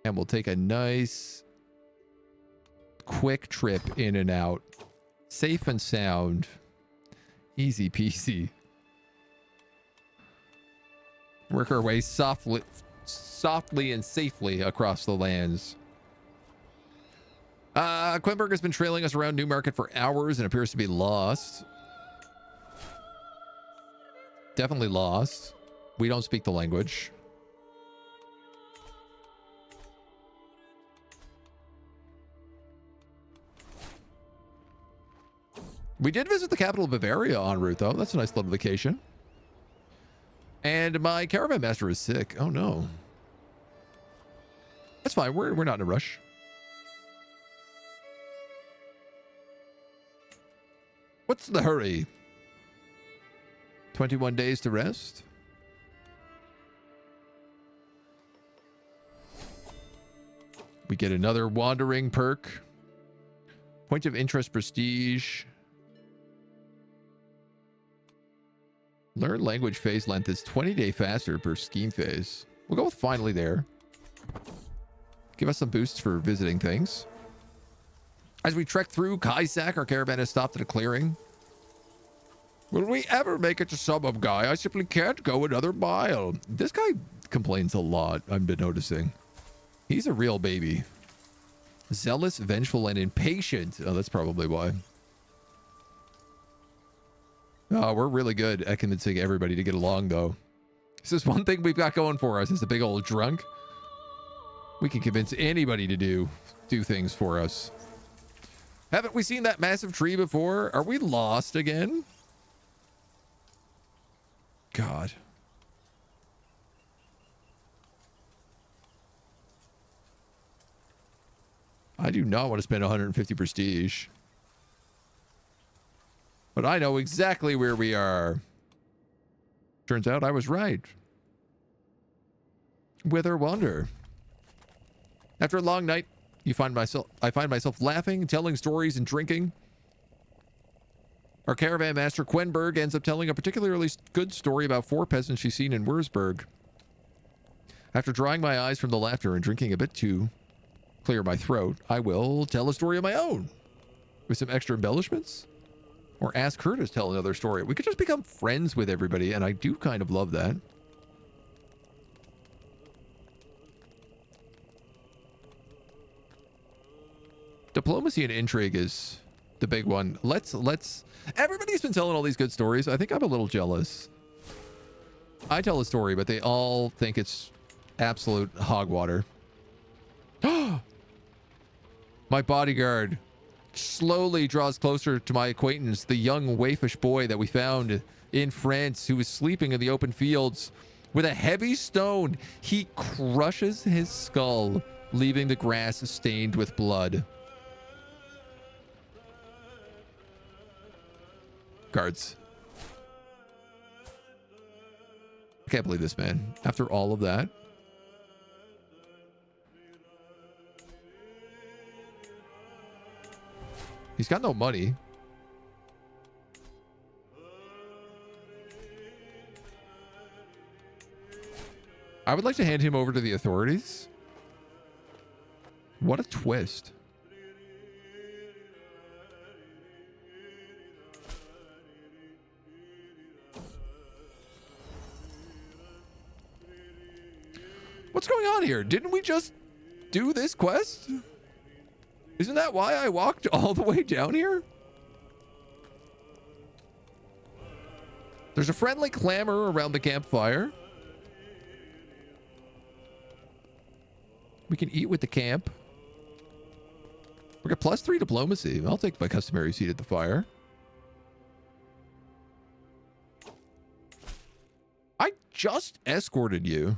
And we'll take a nice, quick trip in and out. Safe and sound. Easy peasy. Work our way softly and safely across the lands. Quenberg has been trailing us around Newmarket for hours and appears to be lost. Definitely lost. We don't speak the language. We did visit the capital of Bavaria en route, though. That's a nice little vacation. And my caravan master is sick. Oh, no. That's fine. We're not in a rush. What's the hurry? 21 days to rest? We get another wandering perk. Point of interest prestige. Learn language phase length is 20-day faster per scheme phase. We'll go with finally there. Give us some boosts for visiting things. As we trek through Kaisak, our caravan has stopped at a clearing. Will we ever make it to Suburb, guy? I simply can't go another mile. This guy complains a lot, I've been noticing. He's a real baby. Zealous, vengeful, and impatient. Oh, that's probably why. Oh, we're really good at convincing everybody to get along, though. This is one thing we've got going for us. Is a big old drunk. We can convince anybody to do things for us. Haven't we seen that massive tree before? Are we lost again? God. I do not want to spend 150 prestige. But I know exactly where we are. Turns out I was right. Whither wander? After a long night, I find myself laughing, telling stories, and drinking. Our caravan master, Quenberg, ends up telling a particularly good story about 4 peasants she's seen in Würzburg. After drying my eyes from the laughter and drinking a bit to clear my throat, I will tell a story of my own. With some extra embellishments. Or ask her to tell another story. We could just become friends with everybody, and I do kind of love that. Diplomacy and intrigue is the big one. Let's everybody's been telling all these good stories. I think I'm a little jealous. I tell a story, but they all think it's absolute hog water. My bodyguard slowly draws closer to my acquaintance, the young waifish boy that we found in France who was sleeping in the open fields. With a heavy stone, he crushes his skull, leaving the grass stained with blood. Guards. I can't believe this, man. After all of that. He's got no money. I would like to hand him over to the authorities. What a twist. What's going on here? Didn't we just do this quest? Isn't that why I walked all the way down here? There's a friendly clamor around the campfire. We can eat with the camp. We got +3 diplomacy. I'll take my customary seat at the fire. I just escorted you.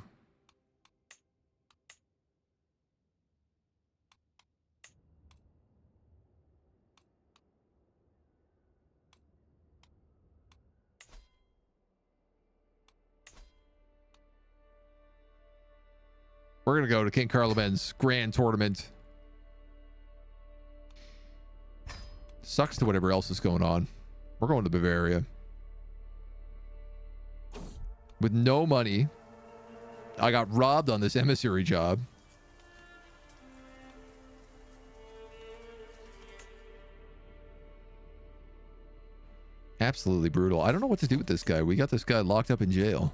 We're going to go to King Carloman's grand tournament. Sucks to whatever else is going on. We're going to Bavaria. With no money. I got robbed on this emissary job. Absolutely brutal. I don't know what to do with this guy. We got this guy locked up in jail.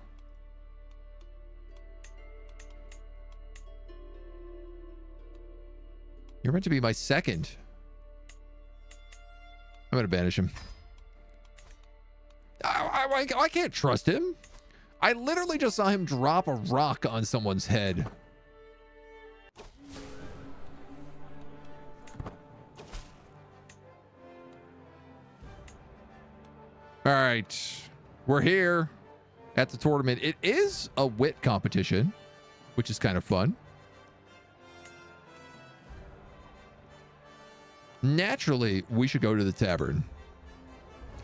You're meant to be my second. I'm going to banish him. I can't trust him. I literally just saw him drop a rock on someone's head. All right. We're here at the tournament. It is a wit competition, which is kind of fun. Naturally, we should go to the tavern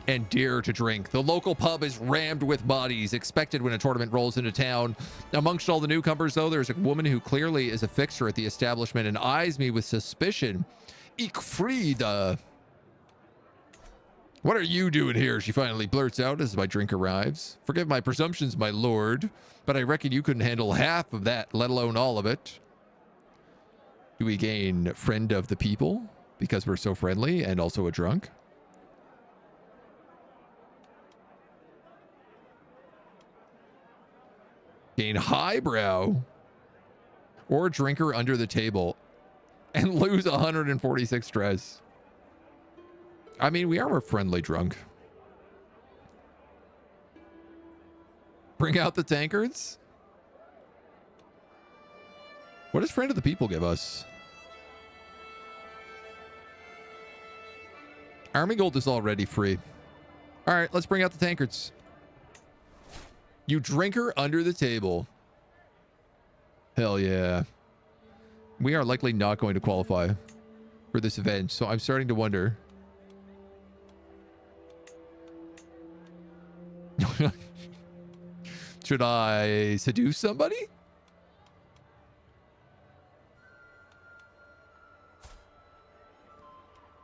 and dare to drink. The local pub is rammed with bodies, expected when a tournament rolls into town. Amongst all the newcomers, though, there's a woman who clearly is a fixer at the establishment and eyes me with suspicion. Ich Frieda. What are you doing here? She finally blurts out as my drink arrives. Forgive my presumptions, my lord, but I reckon you couldn't handle half of that, let alone all of it. Do we gain friend of the people? Because we're so friendly and also a drunk. Gain highbrow or drinker under the table and lose 146 stress. I mean, we are a friendly drunk. Bring out the tankards. What does friend of the people give us? Army gold is already free. All right, let's bring out the tankards. You drinker under the table. Hell yeah. We are likely not going to qualify for this event, so I'm starting to wonder. Should I seduce somebody?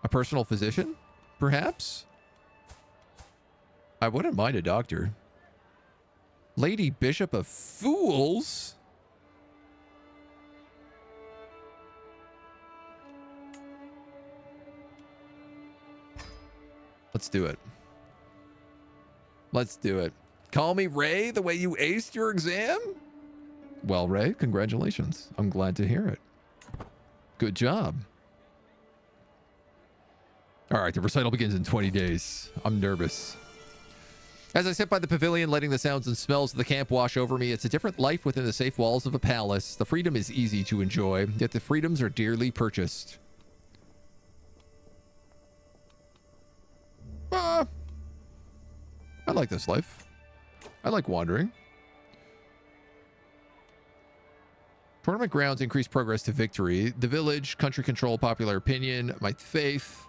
A personal physician? Perhaps? I wouldn't mind a doctor. Lady Bishop of Fools? Let's do it. Let's do it. Call me Ray the way you aced your exam? Well, Ray, congratulations. I'm glad to hear it. Good job. All right, the recital begins in 20 days. I'm nervous. As I sit by the pavilion, letting the sounds and smells of the camp wash over me, it's a different life within the safe walls of a palace. The freedom is easy to enjoy, yet the freedoms are dearly purchased. I like this life. I like wandering. Tournament grounds increase progress to victory. The village, country control, popular opinion, my faith.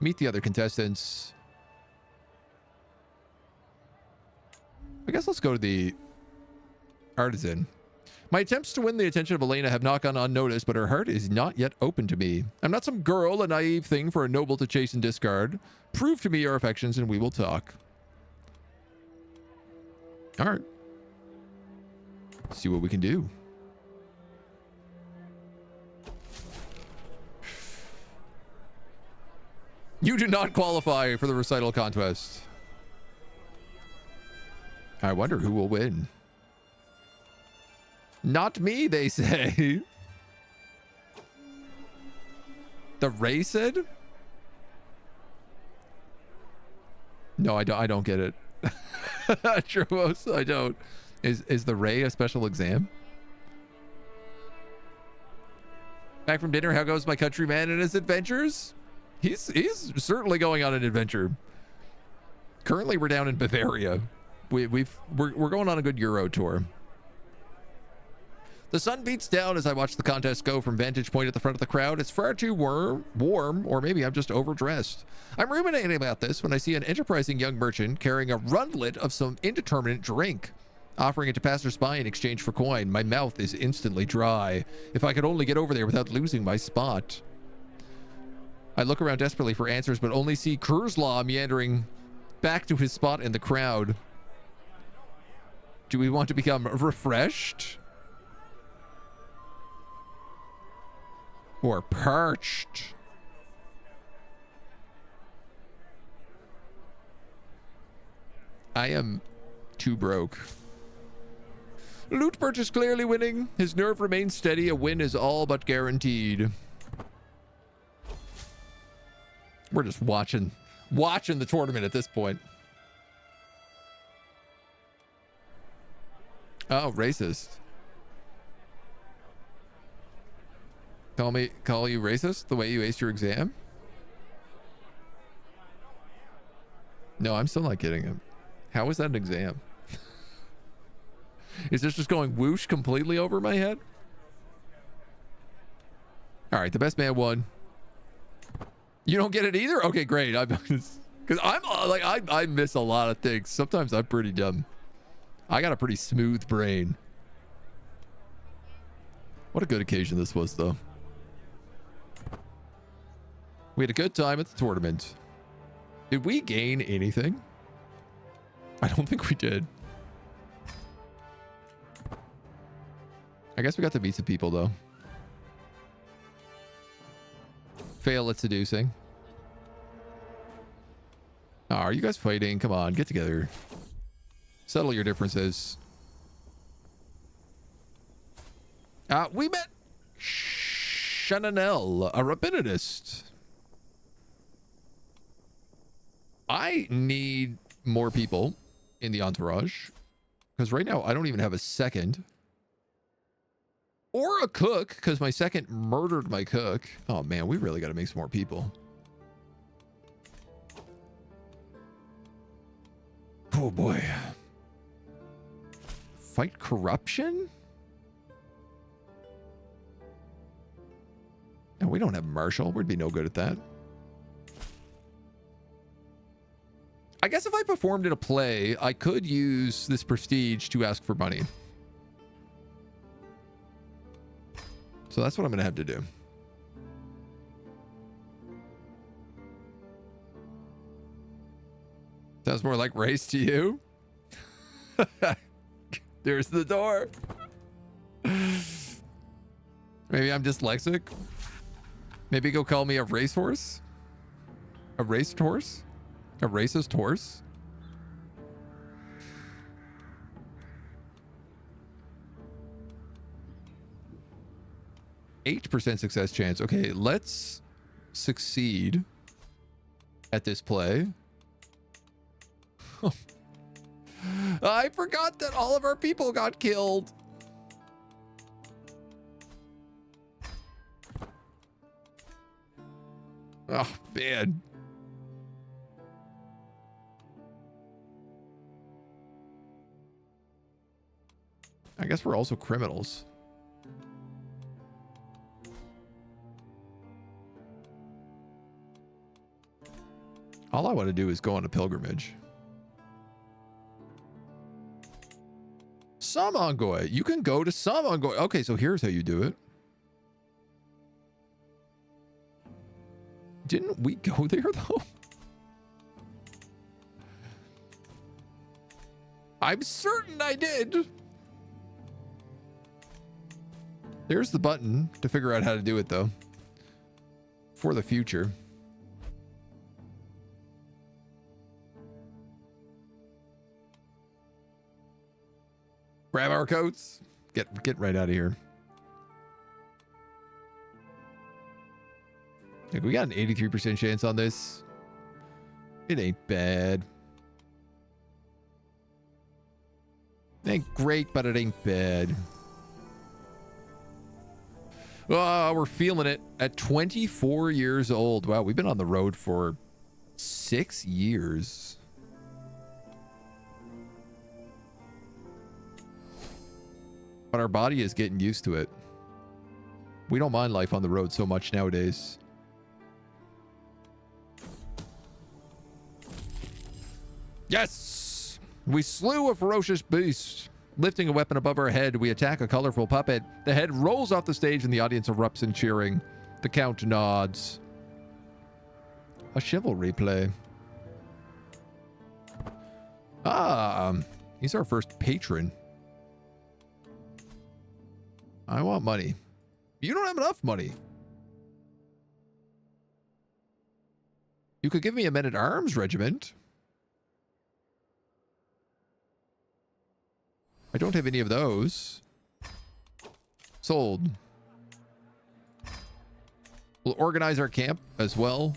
Meet the other contestants. I guess let's go to the artisan. My attempts to win the attention of Elena have not gone unnoticed, but her heart is not yet open to me. I'm not some girl, a naive thing for a noble to chase and discard. Prove to me your affections and we will talk. All right. See what we can do. You do not qualify for the recital contest. I wonder who will win. Not me, they say. The Ray said? No, I don't get it. Trumos, I don't. Is the Ray a special exam? Back from dinner, how goes my countryman and his adventures? He's certainly going on an adventure. Currently, we're down in Bavaria. We're going on a good Euro tour. The sun beats down as I watch the contest go from vantage point at the front of the crowd. It's far too warm, or maybe I'm just overdressed. I'm ruminating about this when I see an enterprising young merchant carrying a rundlet of some indeterminate drink, offering it to passersby in exchange for coin. My mouth is instantly dry. If I could only get over there without losing my spot. I look around desperately for answers, but only see Kurslaw meandering back to his spot in the crowd. Do we want to become refreshed? Or perched? I am too broke. Loot purchase clearly winning. His nerve remains steady. A win is all but guaranteed. We're just watching the tournament at this point. Oh, racist. Call you racist the way you aced your exam? No, I'm still not getting him. How is that an exam? Is this just going whoosh completely over my head? All right, the best man won. You don't get it either? Okay, great. Because I'm like, I miss a lot of things. Sometimes I'm pretty dumb. I got a pretty smooth brain. What a good occasion this was, though. We had a good time at the tournament. Did we gain anything? I don't think we did. I guess we got to meet some people, though. Fail at seducing. Oh, are you guys fighting? Come on, get together. Settle your differences. We met Shananel, a rabbinist. I need more people in the entourage. Because right now, I don't even have a second. Or a cook, because my second murdered my cook. Oh, man, we really got to make some more people. Oh, boy. Fight corruption? No, we don't have Marshall. We'd be no good at that. I guess if I performed in a play, I could use this prestige to ask for money. So that's what I'm going to have to do. Sounds more like race to you. There's the door. Maybe I'm dyslexic. Maybe go call me a racehorse. A raced horse? A racist horse? %8 success chance. Okay, let's succeed at this play. I forgot that all of our people got killed. Oh, man. I guess we're also criminals. All I want to do is go on a pilgrimage. Samongoy. You can go to Samongoy. Okay, so here's how you do it. Didn't we go there, though? I'm certain I did. There's the button to figure out how to do it, though. For the future. Grab our coats. Get right out of here. Like, we got an 83% chance on this. It ain't bad. It ain't great, but it ain't bad. Oh, we're feeling it at 24 years old. Wow, we've been on the road for 6 years. But our body is getting used to it. We don't mind life on the road so much nowadays. Yes! We slew a ferocious beast. Lifting a weapon above our head, we attack a colorful puppet. The head rolls off the stage and the audience erupts in cheering. The count nods. A chivalry play. Ah, he's our first patron. I want money. You don't have enough money. You could give me a men-at-arms regiment. I don't have any of those. Sold. We'll organize our camp as well.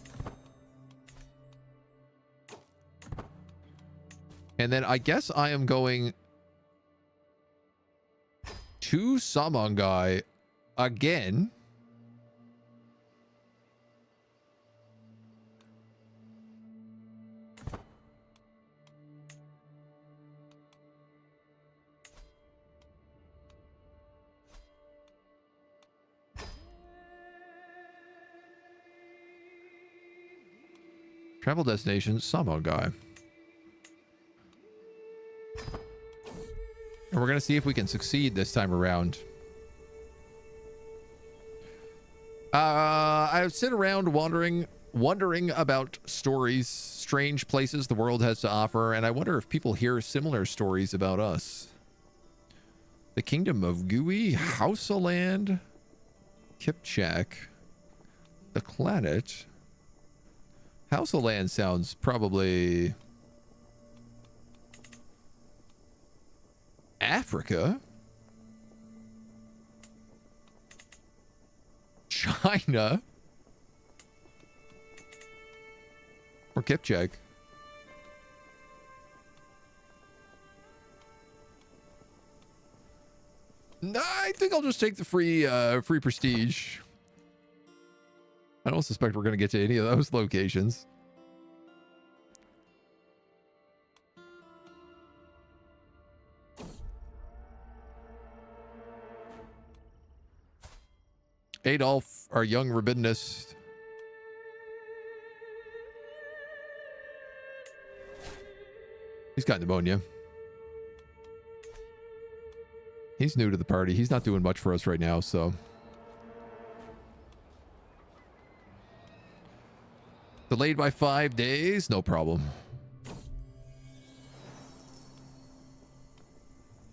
And then I guess I am going to Samongai again. Travel destination, Samongai. And we're going to see if we can succeed this time around. I sit around wondering about stories, strange places the world has to offer, and I wonder if people hear similar stories about us. The Kingdom of Gui, Hausaland, Kipchak, the Planet. Hausaland sounds probably Africa, China, or Kipchak. No, I think I'll just take the free prestige. I don't suspect we're going to get to any of those locations. Adolf, our young rabbinist. He's got pneumonia. He's new to the party. He's not doing much for us right now, so... Delayed by 5 days? No problem.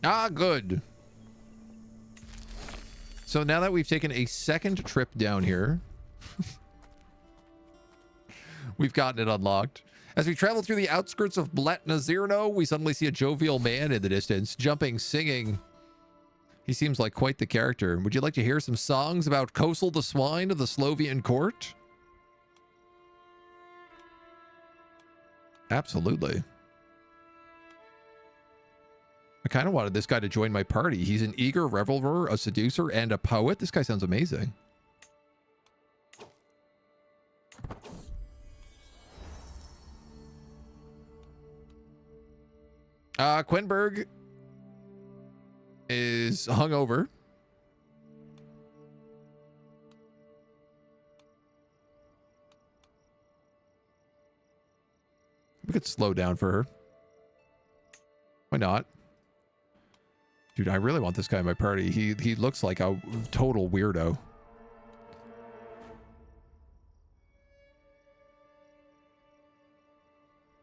Ah, good. So now that we've taken a second trip down here, we've gotten it unlocked. As we travel through the outskirts of Blatnazirno, we suddenly see a jovial man in the distance, jumping, singing. He seems like quite the character. Would you like to hear some songs about Kosel the Swine of the Slovian court? Absolutely. I kind of wanted this guy to join my party. He's an eager reveler, a seducer, and a poet. This guy sounds amazing. Quenberg is hungover. We could slow down for her. Why not? Dude, I really want this guy in my party. He looks like a total weirdo.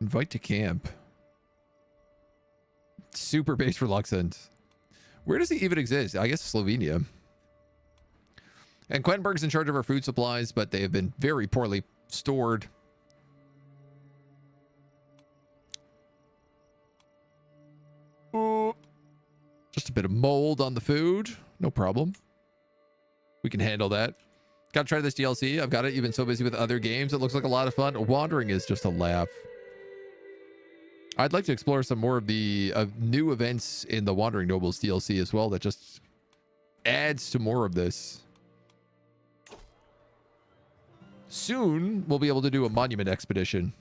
Invite to camp. Super base reluctant. Where does he even exist? I guess Slovenia. And Quenberg's in charge of our food supplies, but they have been very poorly stored. Just a bit of mold on the food. No problem. We can handle that. Gotta try this DLC. I've got it. You've been so busy with other games. It looks like a lot of fun. Wandering is just a laugh. I'd like to explore some more of the new events in the Wandering Nobles DLC as well. That just adds to more of this. Soon, we'll be able to do a monument expedition.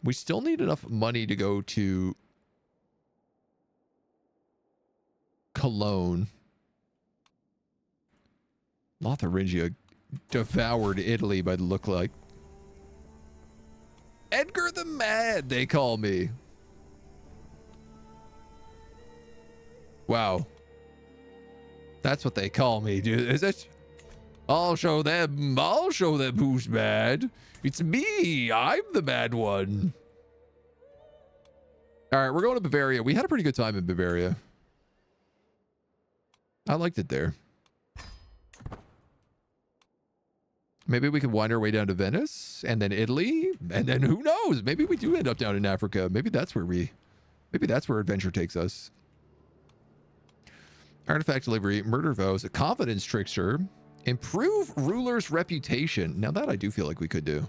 We still need enough money to go to Cologne. Lotharingia devoured Italy by the look like. Edgar the Mad, they call me. Wow. That's what they call me, dude. Is it? I'll show them who's mad. It's me. I'm the mad one. All right, we're going to Bavaria. We had a pretty good time in Bavaria. I liked it there. Maybe we could wind our way down to Venice and then Italy. And then who knows? Maybe we do end up down in Africa. Maybe that's where adventure takes us. Artifact delivery, murder vows, a confidence trickster, improve ruler's reputation. Now that I do feel like we could do.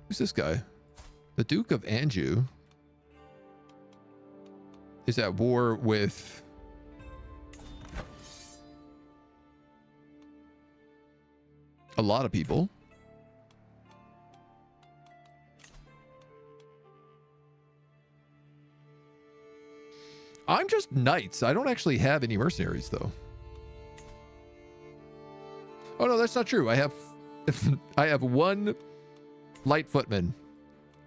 Who's this guy? The Duke of Anjou is at war with a lot of people. I'm just knights. I don't actually have any mercenaries, though. Oh, no, that's not true. I have one light footman.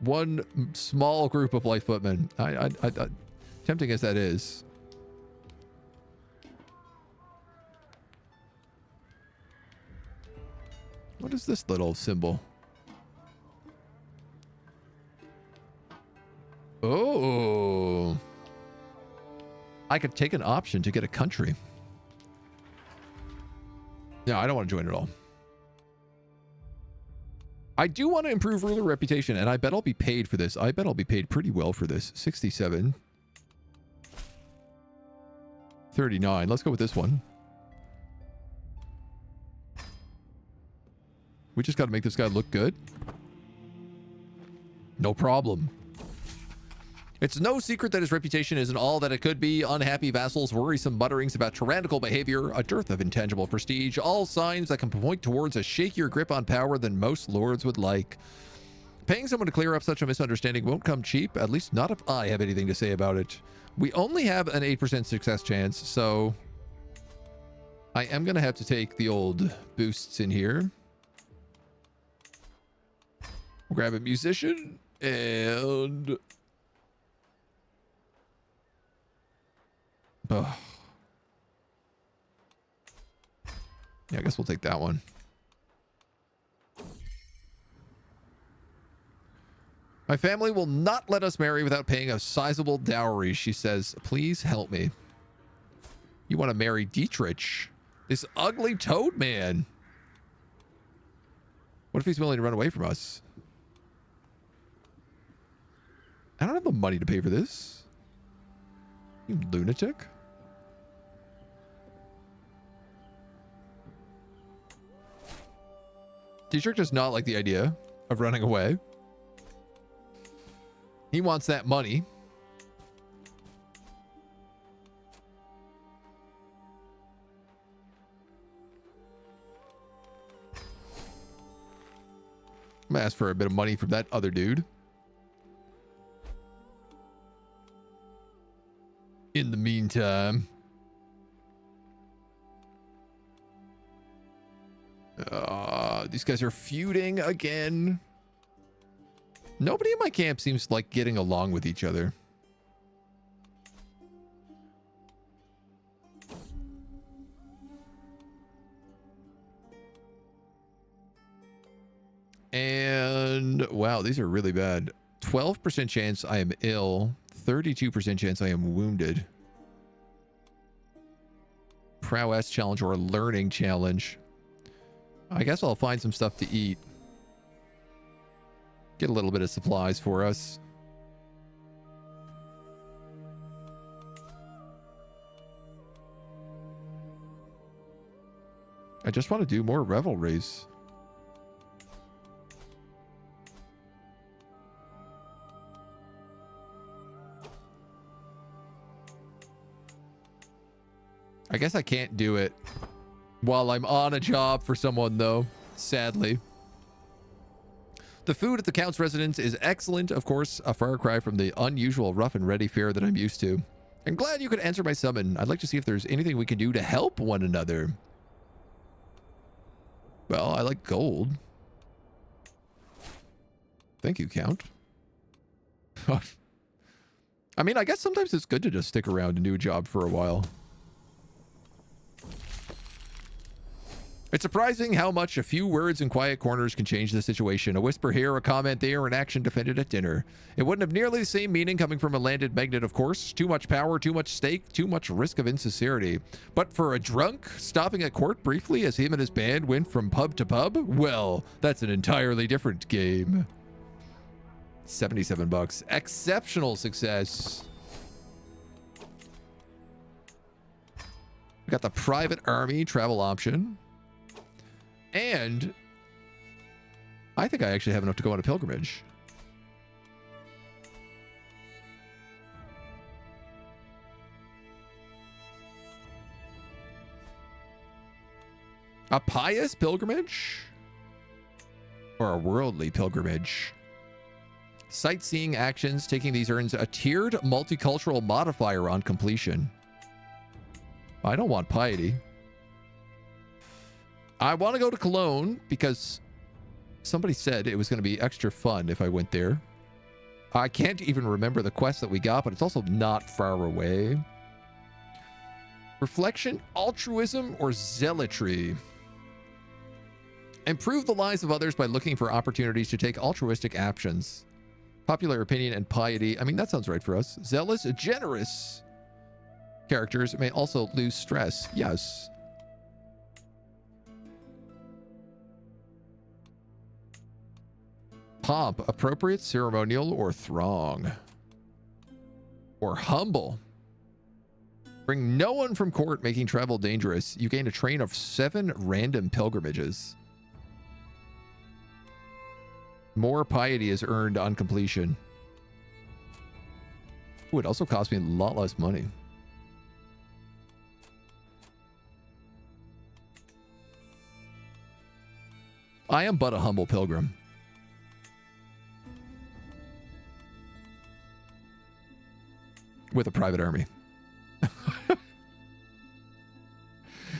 One small group of light footmen. Tempting as that is. What is this little symbol? Oh. I could take an option to get a country. No, I don't want to join at all. I do want to improve ruler reputation, and I bet I'll be paid for this. I bet I'll be paid pretty well for this. 67. 39. Let's go with this one. We just got to make this guy look good. No problem. It's no secret that his reputation isn't all that it could be. Unhappy vassals, worrisome mutterings about tyrannical behavior, a dearth of intangible prestige, all signs that can point towards a shakier grip on power than most lords would like. Paying someone to clear up such a misunderstanding won't come cheap, at least not if I have anything to say about it. We only have an 8% success chance, so I am going to have to take the old boosts in here. We'll grab a musician and... Oh. Yeah, I guess we'll take that one. My family will not let us marry without paying a sizable dowry, she says. Please help me. You want to marry Dietrich, this ugly toad man. What if he's willing to run away from us? I don't have the money to pay for this. You lunatic. Dietrich does not like the idea of running away. He wants that money. I'm gonna ask for a bit of money from that other dude. In the meantime, these guys are feuding again. Nobody in my camp seems like getting along with each other. And wow, these are really bad. 12% chance I am ill. 32% chance I am wounded. Prowess challenge or learning challenge. I guess I'll find some stuff to eat. Get a little bit of supplies for us. I just want to do more revelries. I guess I can't do it while I'm on a job for someone, though, sadly. The food at the Count's residence is excellent, of course, a far cry from the unusual rough and ready fare that I'm used to. I'm glad you could answer my summon. I'd like to see if there's anything we can do to help one another. Well, I like gold. Thank you, Count. I mean, I guess sometimes it's good to just stick around and do a job for a while. It's surprising how much a few words in quiet corners can change the situation. A whisper here, a comment there, an action defended at dinner. It wouldn't have nearly the same meaning coming from a landed magnate, of course. Too much power, too much stake, too much risk of insincerity. But for a drunk, stopping at court briefly as him and his band went from pub to pub? Well, that's an entirely different game. 77 bucks. Exceptional success. We got the private army travel option. And I think I actually have enough to go on a pilgrimage. A pious pilgrimage? Or a worldly pilgrimage? Sightseeing actions. Taking these earns a tiered multicultural modifier on completion. I don't want piety. I want to go to Cologne because somebody said it was going to be extra fun if I went there. I can't even remember the quest that we got, but it's also not far away. Reflection, altruism, or zealotry. Improve the lives of others by looking for opportunities to take altruistic actions. Popular opinion and piety. I mean, that sounds right for us. Zealous, generous characters may also lose stress. Yes. Pomp, appropriate, ceremonial, or throng. Or humble. Bring no one from court, making travel dangerous. You gain a train of 7 random pilgrimages. More piety is earned on completion. Ooh, it also cost me a lot less money. I am but a humble pilgrim. With a private army.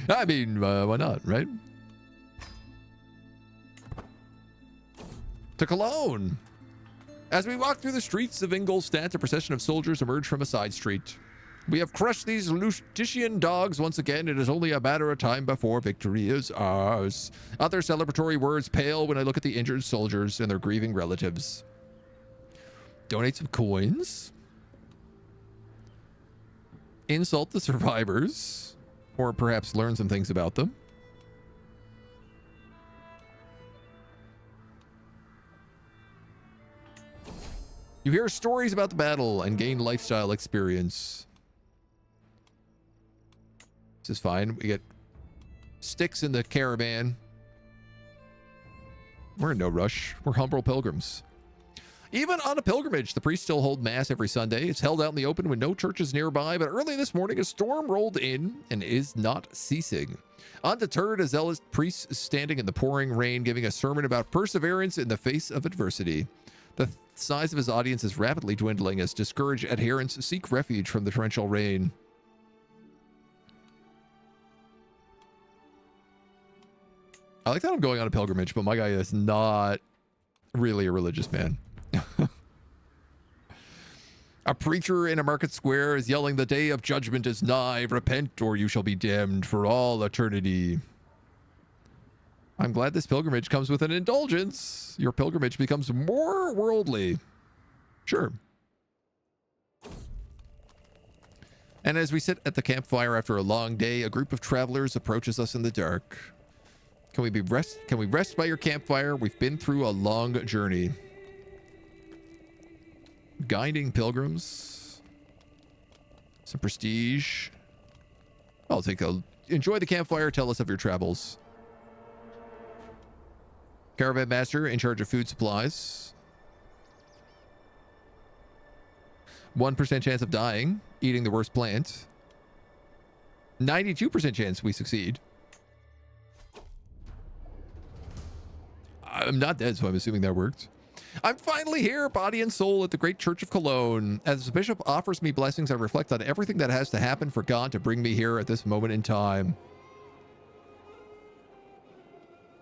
I mean, why not, right? To Cologne. As we walk through the streets of Ingolstadt, a procession of soldiers emerge from a side street. We have crushed these Lutetian dogs once again. It is only a matter of time before victory is ours. Other celebratory words pale when I look at the injured soldiers and their grieving relatives. Donate some coins. Insult the survivors, or perhaps learn some things about them. You hear stories about the battle and gain lifestyle experience. This is fine. We get sticks in the caravan. We're in no rush. We're humble pilgrims. Even on a pilgrimage, the priests still hold mass every Sunday. It's held out in the open with no churches nearby, but early this morning a storm rolled in and is not ceasing. Undeterred, a zealous priest is standing in the pouring rain giving a sermon about perseverance in the face of adversity. The size of his audience is rapidly dwindling as discouraged adherents seek refuge from the torrential rain. I like that I'm going on a pilgrimage, but my guy is not really a religious man. A preacher in a market square is yelling, "The day of judgment is nigh. Repent or you shall be damned for all eternity." I'm glad this pilgrimage comes with an indulgence. Your pilgrimage becomes more worldly. Sure. And as we sit at the campfire after a long day, a group of travelers approaches us in the dark. Can we rest by your campfire? We've been through a long journey. Guiding pilgrims. Some prestige. Enjoy the campfire. Tell us of your travels. Caravan master in charge of food supplies. 1% chance of dying, eating the worst plant. 92% chance we succeed. I'm not dead, so I'm assuming that worked. I'm finally here, body and soul, at the great church of Cologne. As the bishop offers me blessings, I reflect on everything that has to happen for God to bring me here at this moment in time.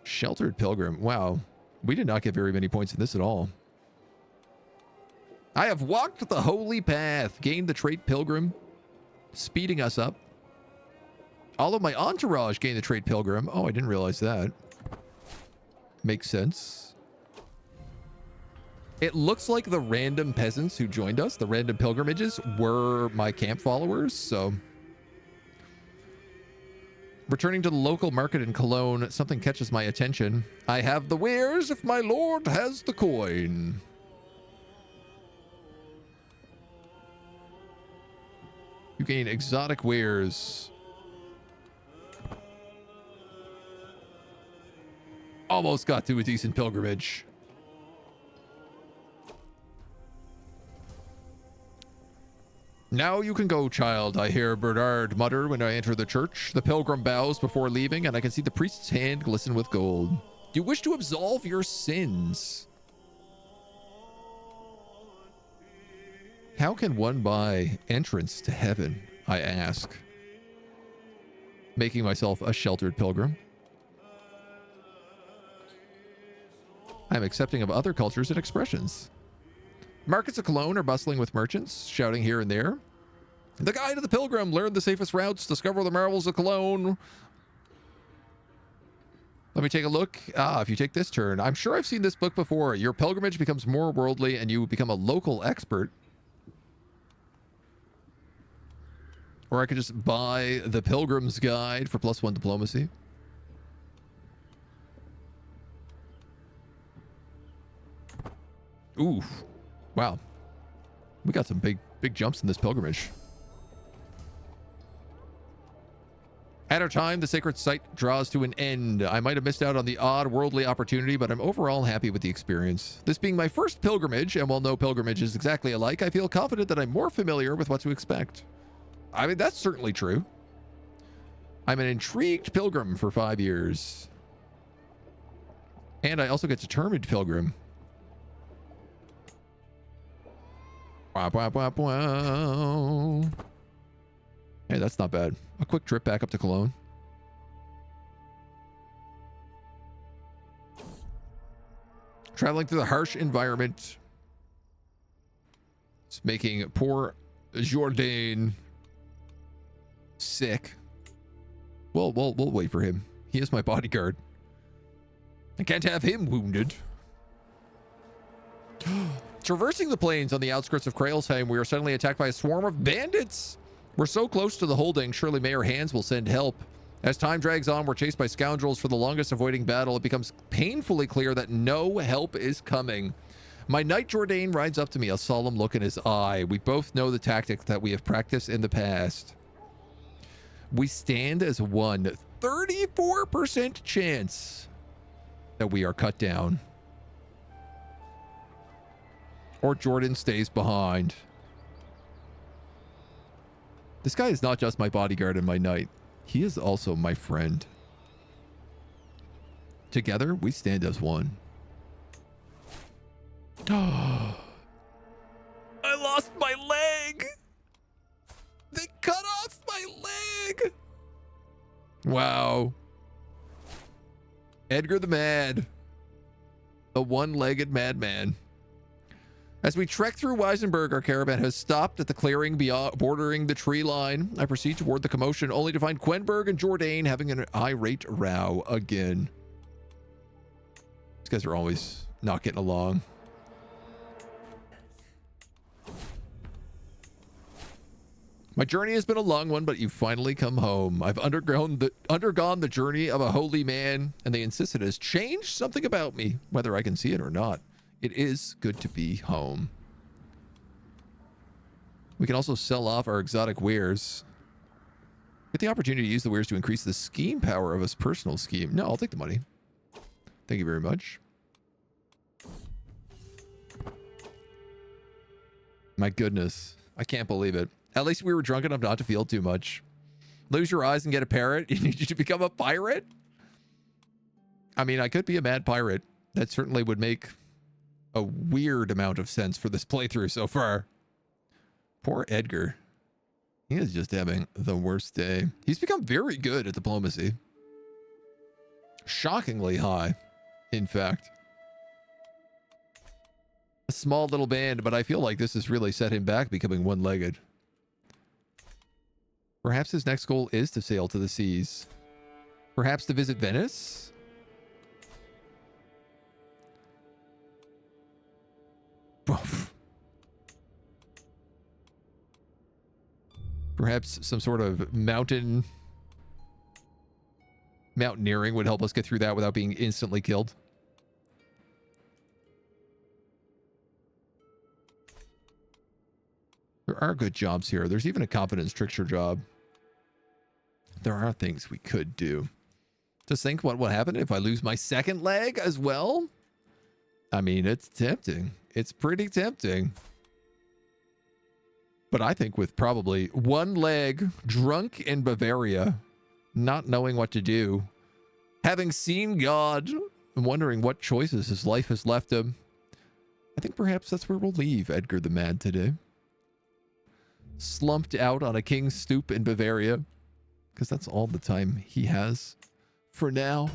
Sheltered pilgrim. Wow. We did not get very many points in this at all. I have walked the holy path, gained the trait pilgrim, speeding us up. All of my entourage gained the trait pilgrim. Oh, I didn't realize that. Makes sense. It looks like the random peasants who joined us, the random pilgrimages, were my camp followers, so... Returning to the local market in Cologne, something catches my attention. I have the wares if my lord has the coin. You gain exotic wares. Almost got to a decent pilgrimage. Now you can go, child, I hear Bernard mutter when I enter the church. The pilgrim bows before leaving, and I can see the priest's hand glisten with gold. Do you wish to absolve your sins? How can one buy entrance to heaven, I ask, making myself a sheltered pilgrim. I'm accepting of other cultures and expressions. Markets of Cologne are bustling with merchants, shouting here and there. The guide of the pilgrim, learn the safest routes, discover the marvels of Cologne. Let me take a look. If you take this turn, I'm sure I've seen this book before. Your pilgrimage becomes more worldly and you become a local expert. Or I could just buy the Pilgrim's Guide for +1 diplomacy. Ooh, wow. We got some big jumps in this pilgrimage. At our time, the sacred site draws to an end. I might have missed out on the odd worldly opportunity, but I'm overall happy with the experience. This being my first pilgrimage, and while no pilgrimage is exactly alike, I feel confident that I'm more familiar with what to expect. I mean, that's certainly true. I'm an intrigued pilgrim for 5 years. And I also get determined pilgrim. Wow, wow, wow, wow. Hey, that's not bad. A quick trip back up to Cologne. Traveling through the harsh environment. It's making poor Jourdain sick. We'll wait for him. He is my bodyguard. I can't have him wounded. Traversing the plains on the outskirts of Krailsheim, we are suddenly attacked by a swarm of bandits. We're so close to the holding, surely Mayor Hans will send help. As time drags on, we're chased by scoundrels for the longest avoiding battle. It becomes painfully clear that no help is coming. My knight Jourdain rides up to me, a solemn look in his eye. We both know the tactic that we have practiced in the past. We stand as one. 34% chance that we are cut down. Or Jordan stays behind. This guy is not just my bodyguard and my knight. He is also my friend. Together, we stand as one. I lost my leg! They cut off my leg! Wow. Edgar the Mad. The one-legged madman. As we trek through Weisenberg, our caravan has stopped at the clearing bordering the tree line. I proceed toward the commotion, only to find Quenberg and Jourdain having an irate row again. These guys are always not getting along. My journey has been a long one, but you finally come home. I've undergone the journey of a holy man, and they insist it has changed something about me, whether I can see it or not. It is good to be home. We can also sell off our exotic wares. Get the opportunity to use the wares to increase the scheme power of his personal scheme. No, I'll take the money. Thank you very much. My goodness. I can't believe it. At least we were drunk enough not to feel too much. Lose your eyes and get a parrot? You need to become a pirate? I mean, I could be a mad pirate. That certainly would make a weird amount of sense for this playthrough so far. Poor Edgar. He is just having the worst day. He's become very good at diplomacy. Shockingly high, in fact. A small little band, but I feel like this has really set him back, becoming one-legged. Perhaps his next goal is to sail to the seas. Perhaps to visit Venice? Perhaps some sort of mountaineering would help us get through that without being instantly killed. There are good jobs here. There's even a confidence trickster job. There are things we could do. Just think what would happen if I lose my second leg as well. I mean, it's tempting. It's pretty tempting. But I think with probably one leg, drunk in Bavaria, not knowing what to do, having seen God, and wondering what choices his life has left him, I think perhaps that's where we'll leave Edgar the Mad today. Slumped out on a king's stoop in Bavaria, because that's all the time he has for now.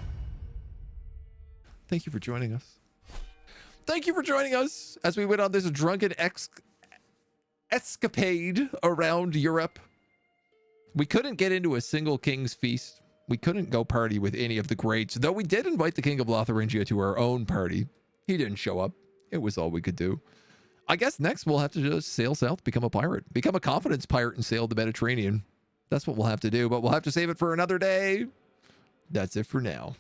Thank you for joining us. Thank you for joining us as we went on this drunken escapade around Europe. We couldn't get into a single king's feast. We couldn't go party with any of the greats, though we did invite the King of Lotharingia to our own party. He didn't show up. It was all we could do. I guess next we'll have to just sail south, become a pirate, become a confidence pirate and sail the Mediterranean. That's what we'll have to do, but we'll have to save it for another day. That's it for now.